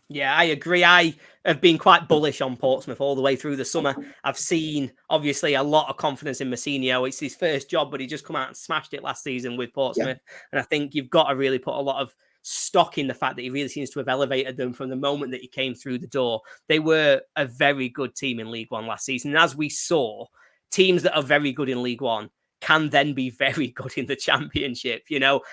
Yeah, I agree. I have been quite bullish on Portsmouth all the way through the summer. I've seen, obviously, a lot of confidence in Mousinho. It's his first job, but he just come out and smashed it last season with Portsmouth. Yeah. And I think you've got to really put a lot of stock in the fact that he really seems to have elevated them from the moment that he came through the door. They were a very good team in League One last season. And as we saw, teams that are very good in League One can then be very good in the Championship.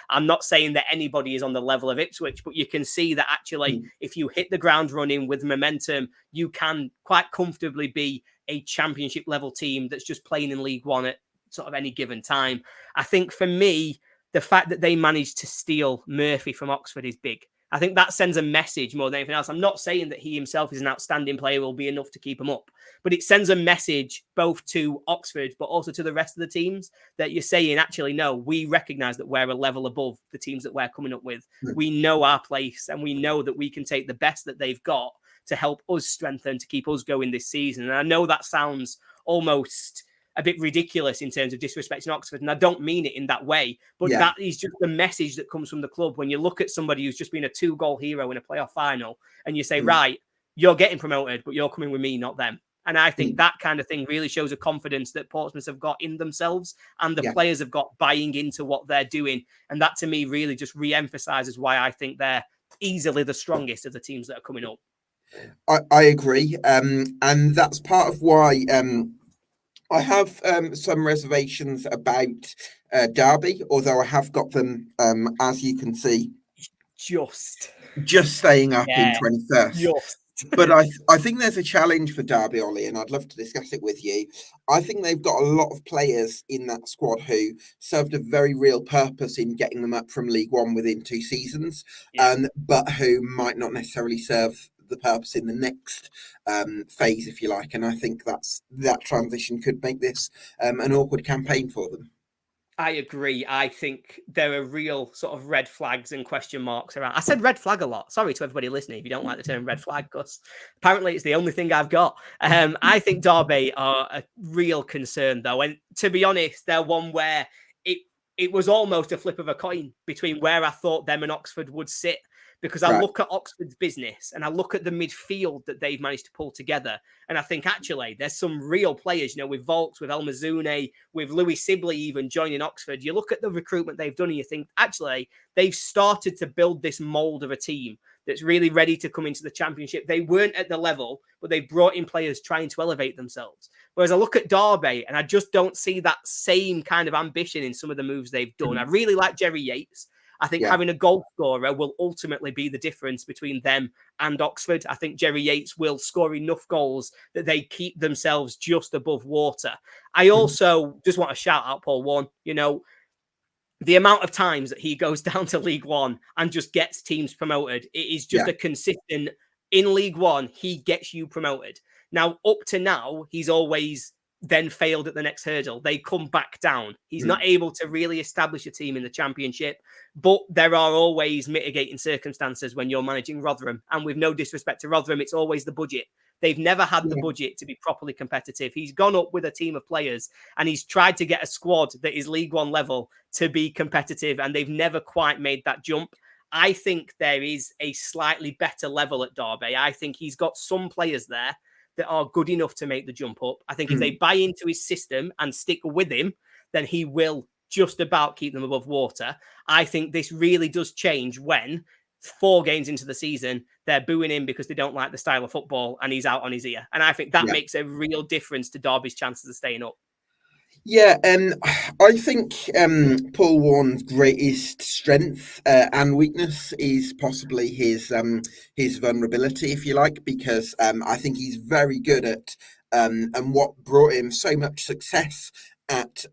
I'm not saying that anybody is on the level of Ipswich, but you can see that actually, if you hit the ground running with momentum, you can quite comfortably be a Championship level team that's just playing in League One at sort of any given time. I think for me, the fact that they managed to steal Murphy from Oxford is big. I think that sends a message more than anything else. I'm not saying that he himself is an outstanding player, will be enough to keep him up, but it sends a message both to Oxford, but also to the rest of the teams that you're saying, actually, no, we recognise that we're a level above the teams that we're coming up with. We know our place, and we know that we can take the best that they've got to help us strengthen, to keep us going this season. And I know that sounds almost a bit ridiculous in terms of disrespecting Oxford, and I don't mean it in that way, but that is just the message that comes from the club. When you look at somebody who's just been a 2-goal hero in a playoff final, and you say, right, you're getting promoted, but you're coming with me, not them. And I think that kind of thing really shows a confidence that Portsmouth have got in themselves, and the players have got buying into what they're doing. And that, to me, really just re-emphasises why I think they're easily the strongest of the teams that are coming up. I agree. And that's part of why I have some reservations about Derby, although I have got them, as you can see, just staying up in 21st. But I think there's a challenge for Derby, Ollie, and I'd love to discuss it with you. I think they've got a lot of players in that squad who served a very real purpose in getting them up from League One within 2 seasons, but who might not necessarily serve the purpose in the next phase, if you like. And I think that transition could make this an awkward campaign for them. I agree. I think there are real sort of red flags and question marks around. I said red flag a lot. Sorry to everybody listening if you don't like the term red flag, because apparently it's the only thing I've got. I think Derby are a real concern, though. And to be honest, they're one where it was almost a flip of a coin between where I thought them and Oxford would sit. Because I look at Oxford's business and I look at the midfield that they've managed to pull together. And I think, actually, there's some real players, with Volks, with El Mazoune, with Louis Sibley even joining Oxford. You look at the recruitment they've done and you think, actually, they've started to build this mould of a team that's really ready to come into the Championship. They weren't at the level, but they brought in players trying to elevate themselves. Whereas I look at Derby and I just don't see that same kind of ambition in some of the moves they've done. I really like Jerry Yates. I think having a goal scorer will ultimately be the difference between them and Oxford. I think Jerry Yates will score enough goals that they keep themselves just above water. I also just want to shout out Paul Warne. The amount of times that he goes down to League One and just gets teams promoted, it is just a consistent, in League One, he gets you promoted. Now, up to now, he's always then failed at the next hurdle. They come back down. He's not able to really establish a team in the Championship, but there are always mitigating circumstances when you're managing Rotherham. And with no disrespect to Rotherham, it's always the budget. They've never had the budget to be properly competitive. He's gone up with a team of players and he's tried to get a squad that is League One level to be competitive, and they've never quite made that jump. I think there is a slightly better level at Derby. I think he's got some players there that are good enough to make the jump up. I think if they buy into his system and stick with him, then he will just about keep them above water. I think this really does change when 4 games into the season, they're booing him because they don't like the style of football and he's out on his ear. And I think that makes a real difference to Derby's chances of staying up. Yeah, I think Paul Warne's greatest strength and weakness is possibly his vulnerability, if you like, because I think he's very good at and what brought him so much success at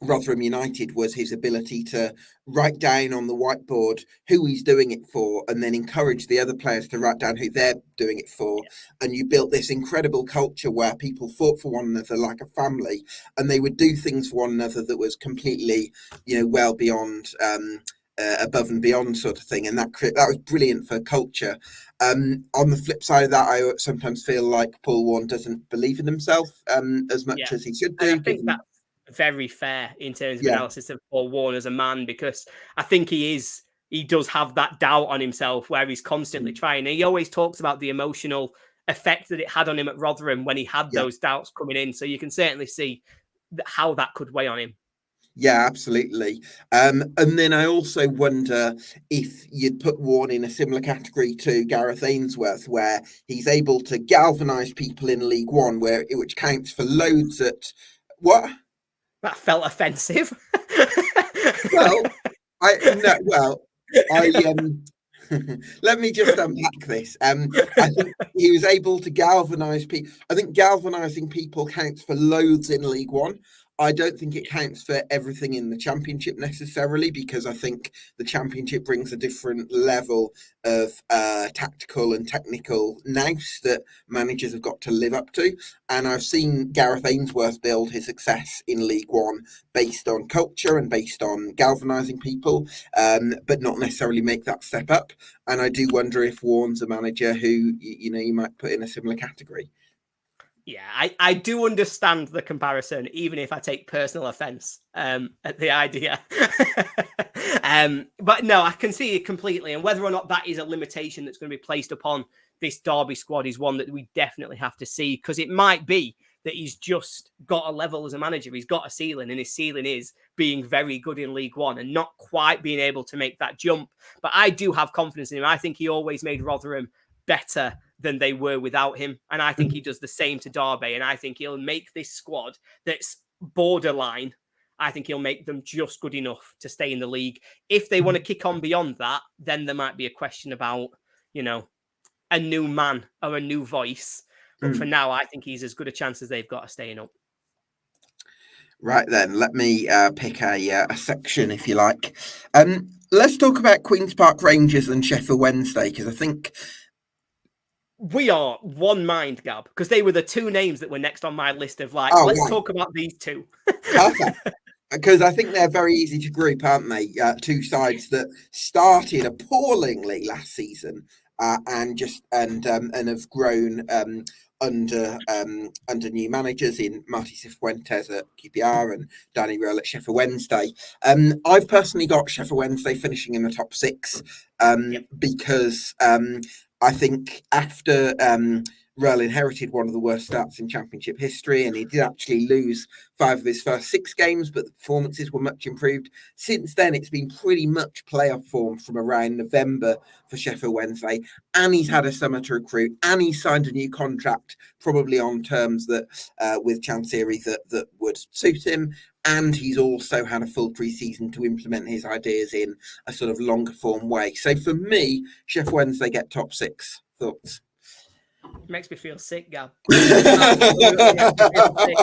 Rotherham United was his ability to write down on the whiteboard who he's doing it for and then encourage the other players to write down who they're doing it for. And you built this incredible culture where people fought for one another like a family, and they would do things for one another that was completely, well beyond above and beyond sort of thing. And that was brilliant for culture. On the flip side of that, I sometimes feel like Paul Warne doesn't believe in himself as much as he should do. And I think that's very fair in terms of analysis of Paul Warne as a man, because I think he does have that doubt on himself where he's constantly trying. And he always talks about the emotional effect that it had on him at Rotherham when he had those doubts coming in. So you can certainly see how that could weigh on him. Yeah, absolutely. And then I also wonder if you'd put Warne in a similar category to Gareth Ainsworth, where he's able to galvanise people in League One, which counts for loads at what? That felt offensive. Let me just unpack this. I think he was able to galvanise people. I think galvanising people counts for loads in League One. I don't think it counts for everything in the Championship necessarily, because I think the Championship brings a different level of tactical and technical nous that managers have got to live up to. And I've seen Gareth Ainsworth build his success in League One based on culture and based on galvanising people, but not necessarily make that step up. And I do wonder if Warne's a manager who, you might put in a similar category. Yeah, I do understand the comparison, even if I take personal offence at the idea. But no, I can see it completely. And whether or not that is a limitation that's going to be placed upon this Derby squad is one that we definitely have to see, because it might be that he's just got a level as a manager. He's got a ceiling, and his ceiling is being very good in League One and not quite being able to make that jump. But I do have confidence in him. I think he always made Rotherham better than they were without him. And I think he does the same to Derby. And I think he'll make this squad that's borderline. I think he'll make them just good enough to stay in the league. If they want to kick on beyond that, then there might be a question about, a new man or a new voice. But for now, I think he's as good a chance as they've got of staying up. Right then, let me pick a section, if you like. Let's talk about Queen's Park Rangers and Sheffield Wednesday, because I think we are one mind, Gab, because they were the two names that were next on my list of let's talk about these two. Perfect. Because I think they're very easy to group, aren't they? Two sides that started appallingly last season and have grown under new managers in Marty Cifuentes at QPR and Danny Röhl at Sheffield Wednesday. I've personally got Sheffield Wednesday finishing in the top 6 because I think after Röhl inherited one of the worst starts in Championship history, and he did actually lose 5 of his first 6 games, but the performances were much improved. Since then, it's been pretty much playoff form from around November for Sheffield Wednesday, and he's had a summer to recruit, and he signed a new contract, probably on terms that with Chansiri that would suit him. And he's also had a full pre-season to implement his ideas in a sort of longer form way. So for me, Sheffield Wednesday get top 6. Thoughts? It makes me feel sick, Gab. Absolutely makes me feel sick.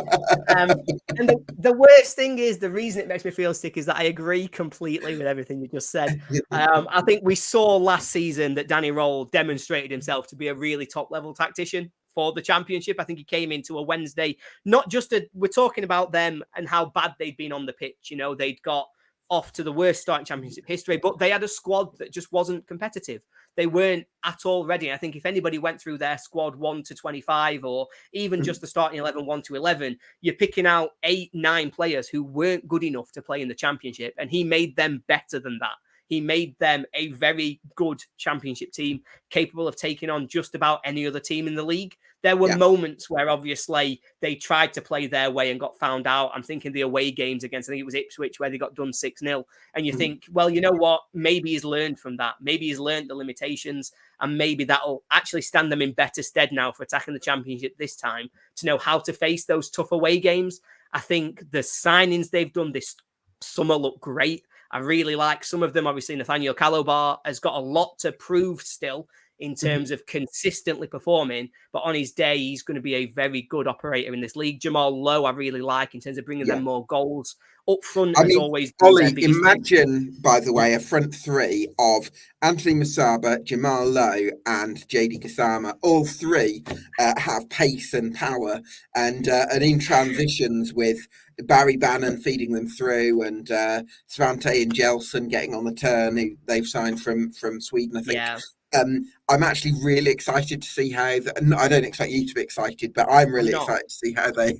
And the worst thing is, the reason it makes me feel sick is that I agree completely with everything you just said. I think we saw last season that Danny Röhl demonstrated himself to be a really top-level tactician for the Championship. I think he came into a Wednesday, we're talking about them and how bad they'd been on the pitch. They'd got off to the worst start in Championship history, but they had a squad that just wasn't competitive. They weren't at all ready. I think if anybody went through their squad 1 to 25, or even just the starting 11, 1 to 11, you're picking out 8, 9 players who weren't good enough to play in the Championship, and he made them better than that. He made them a very good Championship team, capable of taking on just about any other team in the league. There were moments where obviously they tried to play their way and got found out. I'm thinking the away games against, I think it was Ipswich, where they got done 6-0. And you think, well, you know what? Maybe he's learned from that. Maybe he's learned the limitations, and maybe that'll actually stand them in better stead now for attacking the Championship this time, to know how to face those tough away games. I think the signings they've done this summer look great. I really like some of them. Obviously, Nathaniel Calobar has got a lot to prove still in terms of consistently performing, but on his day, he's going to be a very good operator in this league. Jamal Lowe, I really like in terms of bringing them more goals. Up front, always been Ollie, imagine, by the way, a front 3 of Anthony Masaba, Jamal Lowe, and JD Kasama. All 3 have pace and power, and in transitions with Barry Bannon feeding them through, and Svante and Jelson getting on the turn, who they've signed from Sweden, I think. Yeah. I'm actually really excited to see how. I don't expect you to be excited, but I'm really excited to see how they.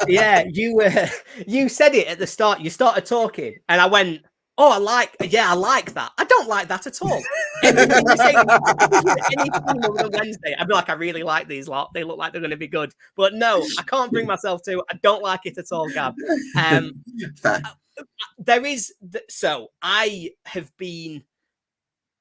Yeah, you said it at the start. You started talking, and I went, "Oh, I like that. I don't like that at all." Everything you say, any team over the Wednesday, I'd be like, "I really like these lot. They look like they're going to be good." But no, I can't bring myself to. I don't like it at all, Gab. There is so I have been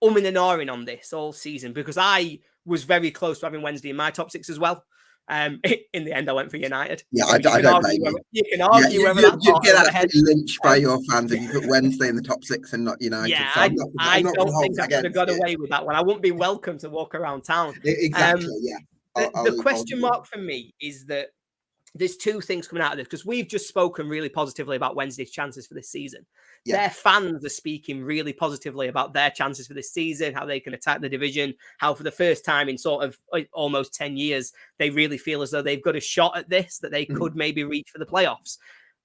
umming and ahhing on this all season, because I was very close to having Wednesday in my top 6 as well. In the end, I went for United. Yeah, I don't blame you. You can argue whether that's you get absolutely lynched by your fans if you put Wednesday in the top 6 and not United. Yeah, so I don't think I could have got away with that one. I wouldn't be welcome to walk around town. Exactly, yeah. The question mark for me is that there's 2 things coming out of this, because we've just spoken really positively about Wednesday's chances for this season. Yeah. Their fans are speaking really positively about their chances for this season, how they can attack the division, how for the first time in sort of almost 10 years, they really feel as though they've got a shot at this, that they could maybe reach for the playoffs.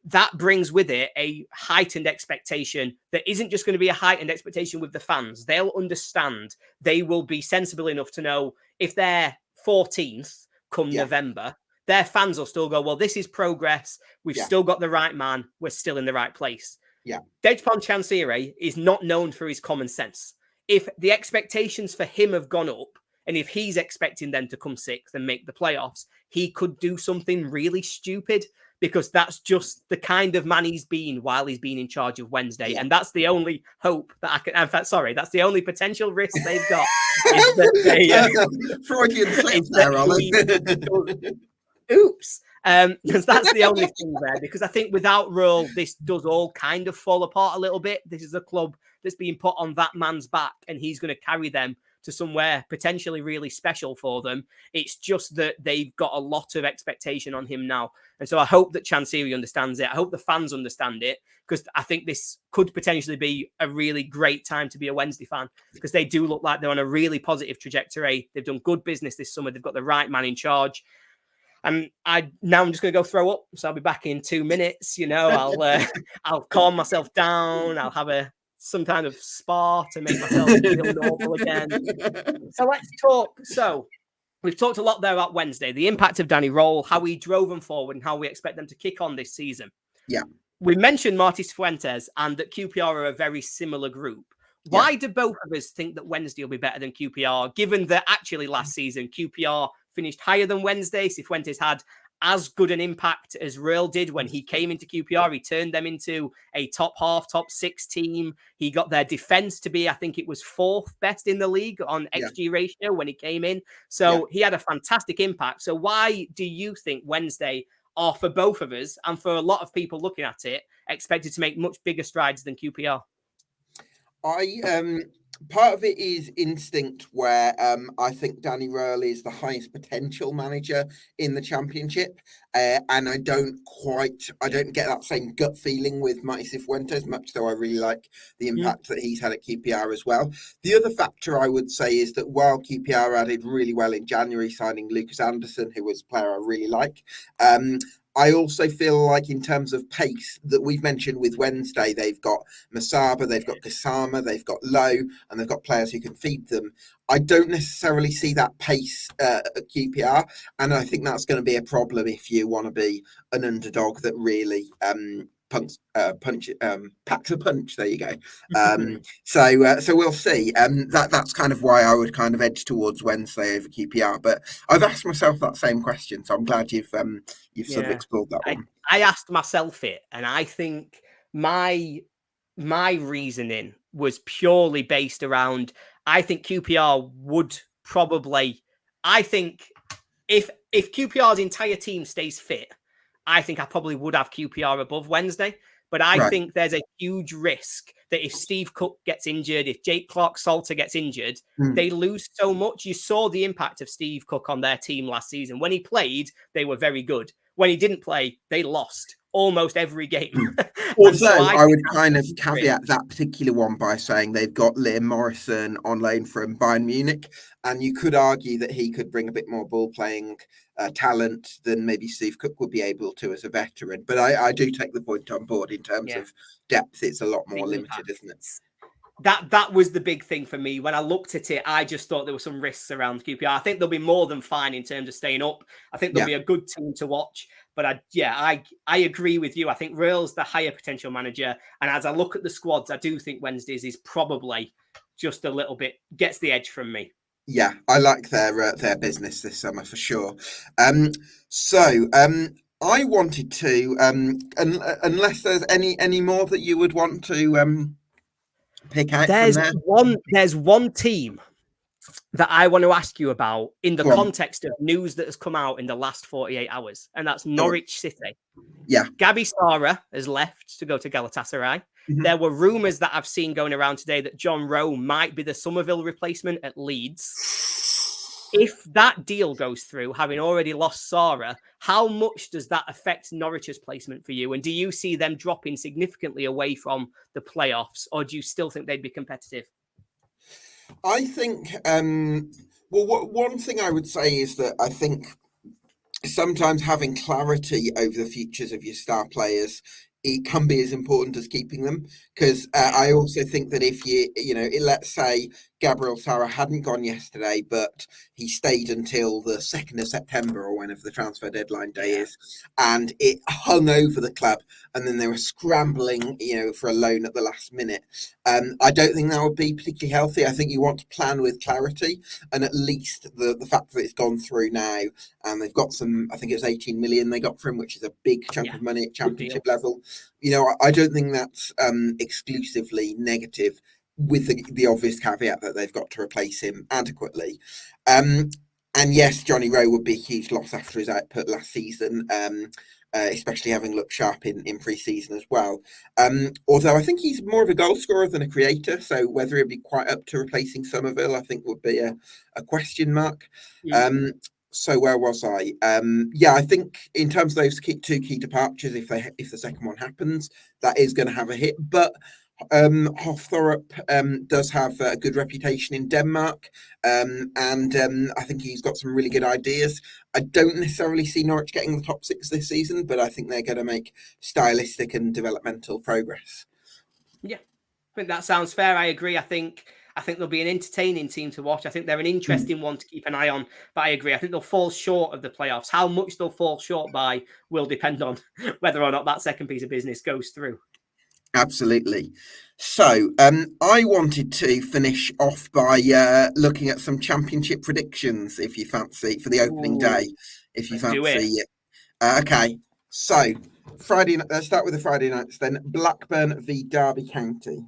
That brings with it a heightened expectation that isn't just going to be a heightened expectation with the fans. They'll understand. They will be sensible enough to know if they're 14th come November, their fans will still go, well, this is progress. We've still got the right man. We're still in the right place. Yeah. Dejphon Chansiri is not known for his common sense. If the expectations for him have gone up And if he's expecting them to come sixth and make the playoffs, he could do something really stupid, because that's just the kind of man he's been while he's been in charge of Wednesday. Yeah. And that's the only hope that I can, in fact, sorry, that's the only potential risk they've got. Is that they, Freudian slip there, Ollie. Oops. Because that's the only thing there, because I think without Röhl, this does all kind of fall apart a little bit. This is a club that's being put on that man's back, and he's going to carry them to somewhere potentially really special for them. It's just that they've got a lot of expectation on him now. And so I hope that Chansiri understands it. I hope the fans understand it, because I think this could potentially be a really great time to be a Wednesday fan, because they do look like they're on a really positive trajectory. They've done good business this summer. They've got the right man in charge. And I'm just going to go throw up. So I'll be back in 2 minutes. You know, I'll calm myself down. I'll have some kind of spa to make myself feel normal again. So let's talk. So we've talked a lot there about Wednesday, the impact of Danny Röhl, how he drove them forward, and how we expect them to kick on this season. Yeah. We mentioned Martí Cifuentes and that QPR are a very similar group. Why do both of us think that Wednesday will be better than QPR, given that actually last season QPR finished higher than Wednesday? Cifuentes had as good an impact as Röhl did when he came into QPR. He turned them into a top 6 team. He got their defense to be, I think it was 4th best in the league on XG ratio when he came in. So he had a fantastic impact. So why do you think Wednesday are, for both of us and for a lot of people looking at it, expected to make much bigger strides than QPR? Part of it is instinct, where I think Danny Röhl is the highest potential manager in the Championship, and I don't get that same gut feeling with Martí Cifuentes, much though I really like the impact that he's had at QPR as well. The other factor I would say is that while QPR added really well in January, signing Lucas Anderson, who was a player I really like, I also feel like in terms of pace that we've mentioned with Wednesday, they've got Masaba, they've got Gassama, they've got Lowe, and they've got players who can feed them. I don't necessarily see that pace at QPR, and I think that's going to be a problem if you want to be an underdog that really packs a punch. There you go. So we'll see. That's kind of why I would kind of edge towards Wednesday over QPR. But I've asked myself that same question, so I'm glad you've sort of explored that one. I asked myself it, and I think my reasoning was purely based around, I think QPR would probably, I think if QPR's entire team stays fit, I think I probably would have QPR above Wednesday. But I think there's a huge risk that if Steve Cook gets injured, if Jake Clark-Salter gets injured, they lose so much. You saw the impact of Steve Cook on their team last season. When he played, they were very good. When he didn't play, they lost almost every game. Also, I would kind of caveat that particular one by saying they've got Liam Morrison on loan from Bayern Munich, and you could argue that he could bring a bit more ball-playing talent than maybe Steve Cook would be able to as a veteran. But I do take the point on board in terms of depth. It's a lot more limited, isn't it? That was the big thing for me. When I looked at it, I just thought there were some risks around QPR. I think they'll be more than fine in terms of staying up. I think they'll be a good team to watch. But I agree with you. I think Röhl's the higher potential manager. And as I look at the squads, I do think Wednesdays is probably just a little bit, gets the edge from me. Yeah, I like their business this summer for sure. I wanted to, unless there's any more that you would want to pick out. There's one team that I want to ask you about in the context of news that has come out in the last 48 hours, and that's Norwich City. Yeah. Gabi Sara has left to go to Galatasaray. There were rumours that I've seen going around today that John Rowe might be the Somerville replacement at Leeds. If that deal goes through, having already lost Sara, how much does that affect Norwich's placement for you? And do you see them dropping significantly away from the playoffs, or do you still think they'd be competitive? I think, one thing I would say is that I think sometimes having clarity over the futures of your star players, it can be as important as keeping them, because I also think that if let's say Gabriel Sara hadn't gone yesterday, but he stayed until the 2nd of September or whenever the transfer deadline day is, and it hung over the club, and then they were scrambling, for a loan at the last minute. I don't think that would be particularly healthy. I think you want to plan with clarity, and at least the fact that it's gone through now, and they've got some, I think it was 18 million they got for him, which is a big chunk of money at championship level. I don't think that's exclusively negative, with the obvious caveat that they've got to replace him adequately. And yes, Johnny Rowe would be a huge loss after his output last season, especially having looked sharp in pre-season as well. Although I think he's more of a goal scorer than a creator, so whether he'd be quite up to replacing Somerville, I think would be a question mark. So where was I? I think in terms of those two key departures, if the second one happens, that is going to have a hit. But Hofthorpe does have a good reputation in Denmark, and I think he's got some really good ideas. I don't necessarily see Norwich getting the top 6 this season, but I think they're going to make stylistic and developmental progress. Yeah, I think that sounds fair. I agree. I think they'll be an entertaining team to watch. I think they're an interesting one to keep an eye on. But I agree. I think they'll fall short of the playoffs. How much they'll fall short by will depend on whether or not that second piece of business goes through. Absolutely. So I wanted to finish off by looking at some championship predictions, if you fancy, for the opening day. If you fancy it. Okay. So Friday. Let's start with the Friday nights then. Blackburn v Derby County.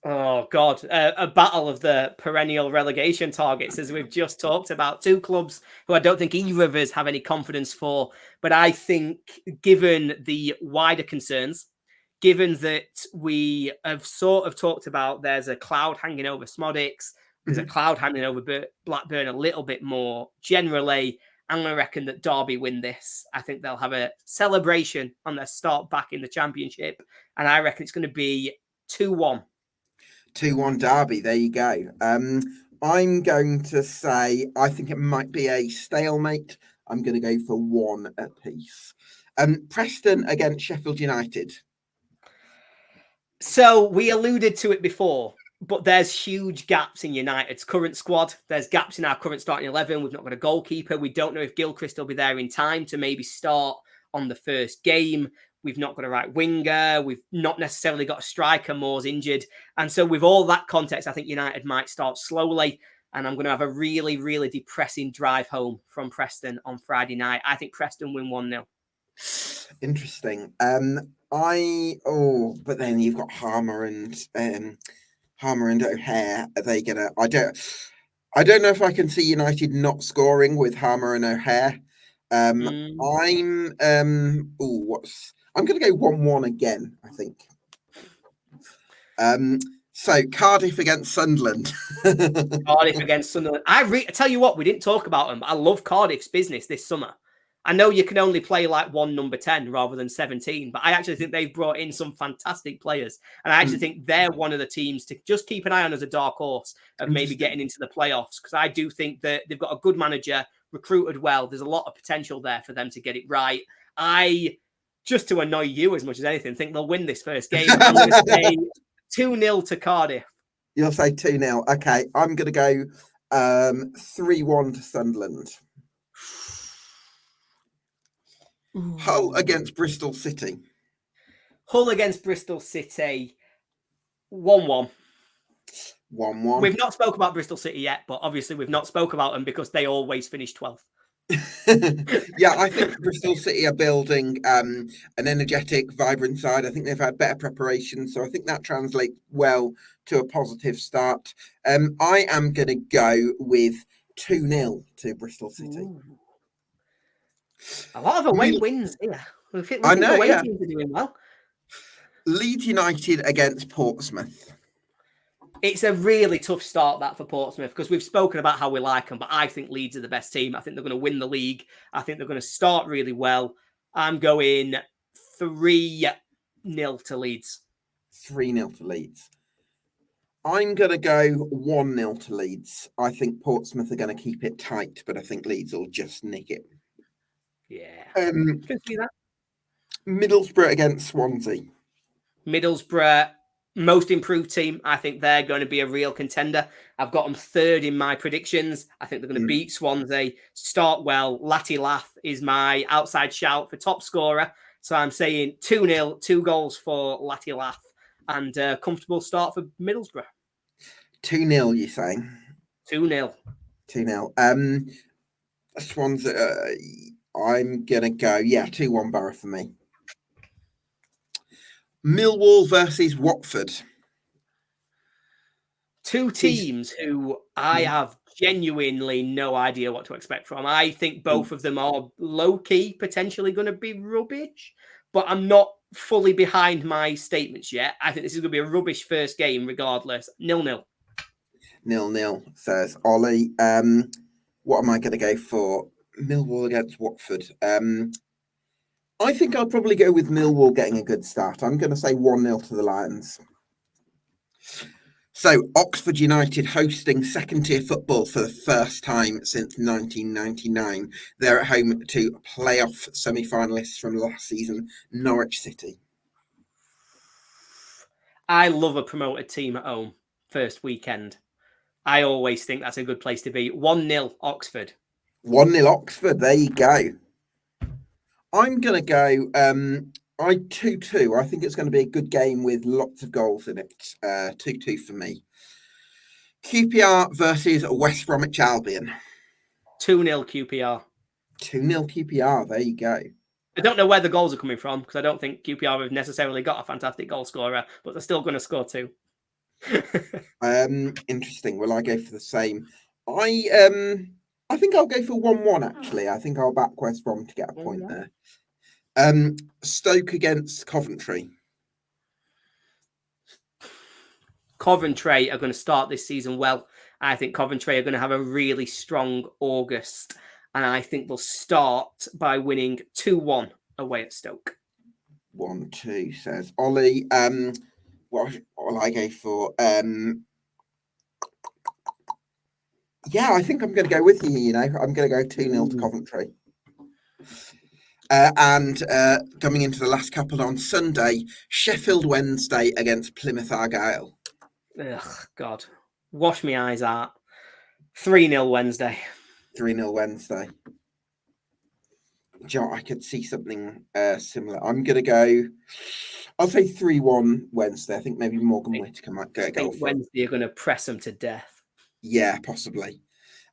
Oh, God. A battle of the perennial relegation targets, as we've just talked about. Two clubs who I don't think either of us have any confidence for. But I think, given the wider concerns, given that we have sort of talked about there's a cloud hanging over Smodics, there's a cloud hanging over Blackburn a little bit more generally, I'm going to reckon that Derby win this. I think they'll have a celebration on their start back in the Championship, and I reckon it's going to be 2-1. 2-1 Derby, there you go. I'm going to say I think it might be a stalemate. I'm going to go for 1 apiece. Preston against Sheffield United. So we alluded to it before, but there's huge gaps in United's current squad. There's gaps in our current starting 11. We've not got a goalkeeper. We don't know if Gilchrist will be there in time to maybe start on the first game. We've not got a right winger. We've not necessarily got a striker. Moore's injured. And so with all that context, I think United might start slowly. And I'm going to have a really, really depressing drive home from Preston on Friday night. I think Preston win 1-0. Interesting. But then you've got Harmer and O'Hare. Are they gonna? I don't know if I can see United not scoring with Harmer and O'Hare. I'm gonna go 1-1 again, I think. So Cardiff against Sunderland. Cardiff against Sunderland. I tell you what, we didn't talk about them. I love Cardiff's business this summer. I know you can only play like one number 10 rather than 17, but I actually think they've brought in some fantastic players. And I actually think they're one of the teams to just keep an eye on as a dark horse of maybe getting into the playoffs. Because I do think that they've got a good manager, recruited well. There's a lot of potential there for them to get it right. I, just to annoy you as much as anything, think they'll win this first game. I'm going to say 2-0 to Cardiff. You'll say 2-0. Okay, I'm going to go 3-1 to Sunderland. Hull against Bristol City. Hull against Bristol City, 1-1. 1-1. We've not spoke about Bristol City yet, but obviously we've not spoke about them because they always finish 12th. Yeah, I think Bristol City are building an energetic, vibrant side. I think they've had better preparation, so I think that translates well to a positive start. I am going to go with 2-0 to Bristol City. Ooh. A lot of away wins here. We think I know, away yeah. teams are doing well. Leeds United against Portsmouth. It's a really tough start, that, for Portsmouth, because we've spoken about how we like them, but I think Leeds are the best team. I think they're going to win the league. I think they're going to start really well. I'm going 3-0 to Leeds. 3-0 to Leeds. I'm going to go 1-0 to Leeds. I think Portsmouth are going to keep it tight, but I think Leeds will just nick it. Yeah. Can see that. Middlesbrough against Swansea. Middlesbrough most improved team. I think they're going to be a real contender. I've got them third in my predictions. I think they're going to beat Swansea, start well. Latty Lath is my outside shout for top scorer. So I'm saying 2-0, 2 goals for Latty Lath, and a comfortable start for Middlesbrough. 2-0, you're saying? 2-0. 2-0. Swansea, I'm going to go, 2-1 Borough for me. Millwall versus Watford. Two teams who I have genuinely no idea what to expect from. I think both of them are low-key potentially going to be rubbish, but I'm not fully behind my statements yet. I think this is going to be a rubbish first game regardless. 0-0. 0-0, says Oli. What am I going to go for? Millwall against Watford. I think I'll probably go with Millwall getting a good start. I'm going to say 1-0 to the Lions. So, Oxford United hosting second-tier football for the first time since 1999. They're at home to playoff semi-finalists from last season, Norwich City. I love a promoted team at home first weekend. I always think that's a good place to be. 1-0 Oxford. 1-0 Oxford, there you go. I'm going to go 2-2. I think it's going to be a good game with lots of goals in it. 2-2 for me. QPR versus West Bromwich Albion. 2-0 QPR. 2-0 QPR, there you go. I don't know where the goals are coming from because I don't think QPR have necessarily got a fantastic goal scorer, but they're still going to score 2. Interesting. Well, I go for the same. I think I'll go for 1-1 actually. I think I'll back West Brom to get a point there. Stoke against Coventry. Coventry are going to start this season well. I think Coventry are going to have a really strong August, and I think they'll start by winning 2-1 away at Stoke. 1-2, says Oli. What will I go for? I think I'm going to go with you, I'm going to go 2-0 to Coventry. And coming into the last couple on Sunday, Sheffield Wednesday against Plymouth Argyle. Ugh, God. Wash my eyes out. 3-0 Wednesday. 3-0 Wednesday. Joe, I could see something similar. I'm going to go, I'll say 3-1 Wednesday. I think maybe Morgan Whittaker might get a goal for Wednesday are going to press them to death. Yeah, possibly.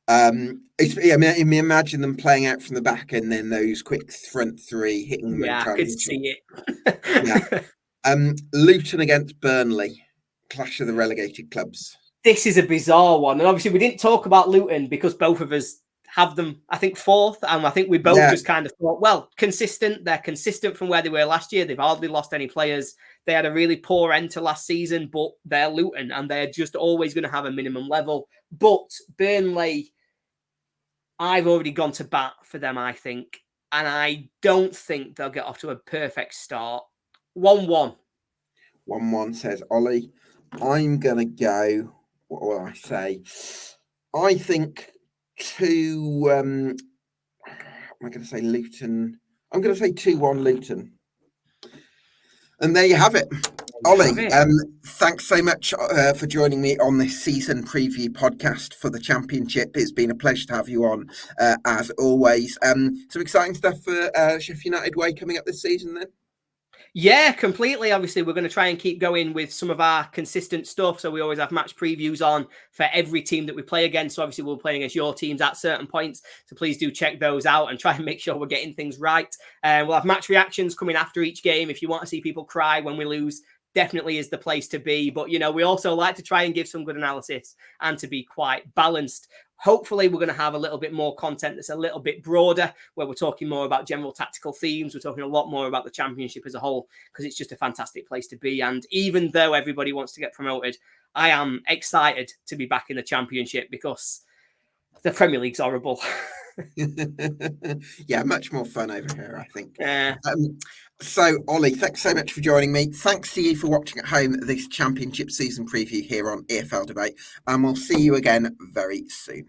Imagine them playing out from the back and then those quick front three hitting them. Yeah, I could see it. Luton against Burnley. Clash of the relegated clubs. This is a bizarre one. And obviously we didn't talk about Luton because both of us have them, I think, 4th. And I think we both just kind of thought, well, consistent. They're consistent from where they were last year. They've hardly lost any players. They had a really poor end to last season, but they're Luton and they're just always going to have a minimum level. But Burnley, I've already gone to bat for them, I think. And I don't think they'll get off to a perfect start. 1-1. 1-1, says Oli. I'm going to go, what will I say? I think 2, am I going to say Luton? I'm going to say 2-1 Luton. And there you have it. Oli, thanks so much for joining me on this season preview podcast for the Championship. It's been a pleasure to have you on, as always. Some exciting stuff for Sheffield United way coming up this season then? Yeah, completely. Obviously, we're going to try and keep going with some of our consistent stuff. So we always have match previews on for every team that we play against. So obviously, we'll be playing against your teams at certain points. So please do check those out and try and make sure we're getting things right. We'll have match reactions coming after each game. If you want to see people cry when we lose, definitely is the place to be. But, we also like to try and give some good analysis and to be quite balanced. Hopefully, we're going to have a little bit more content that's a little bit broader, where we're talking more about general tactical themes. We're talking a lot more about the Championship as a whole, because it's just a fantastic place to be. And even though everybody wants to get promoted, I am excited to be back in the Championship because the Premier League's horrible. Yeah, much more fun over here, I think. Yeah. So, Oli, thanks so much for joining me. Thanks to you for watching at home this Championship season preview here on EFL Debate. And we'll see you again very soon.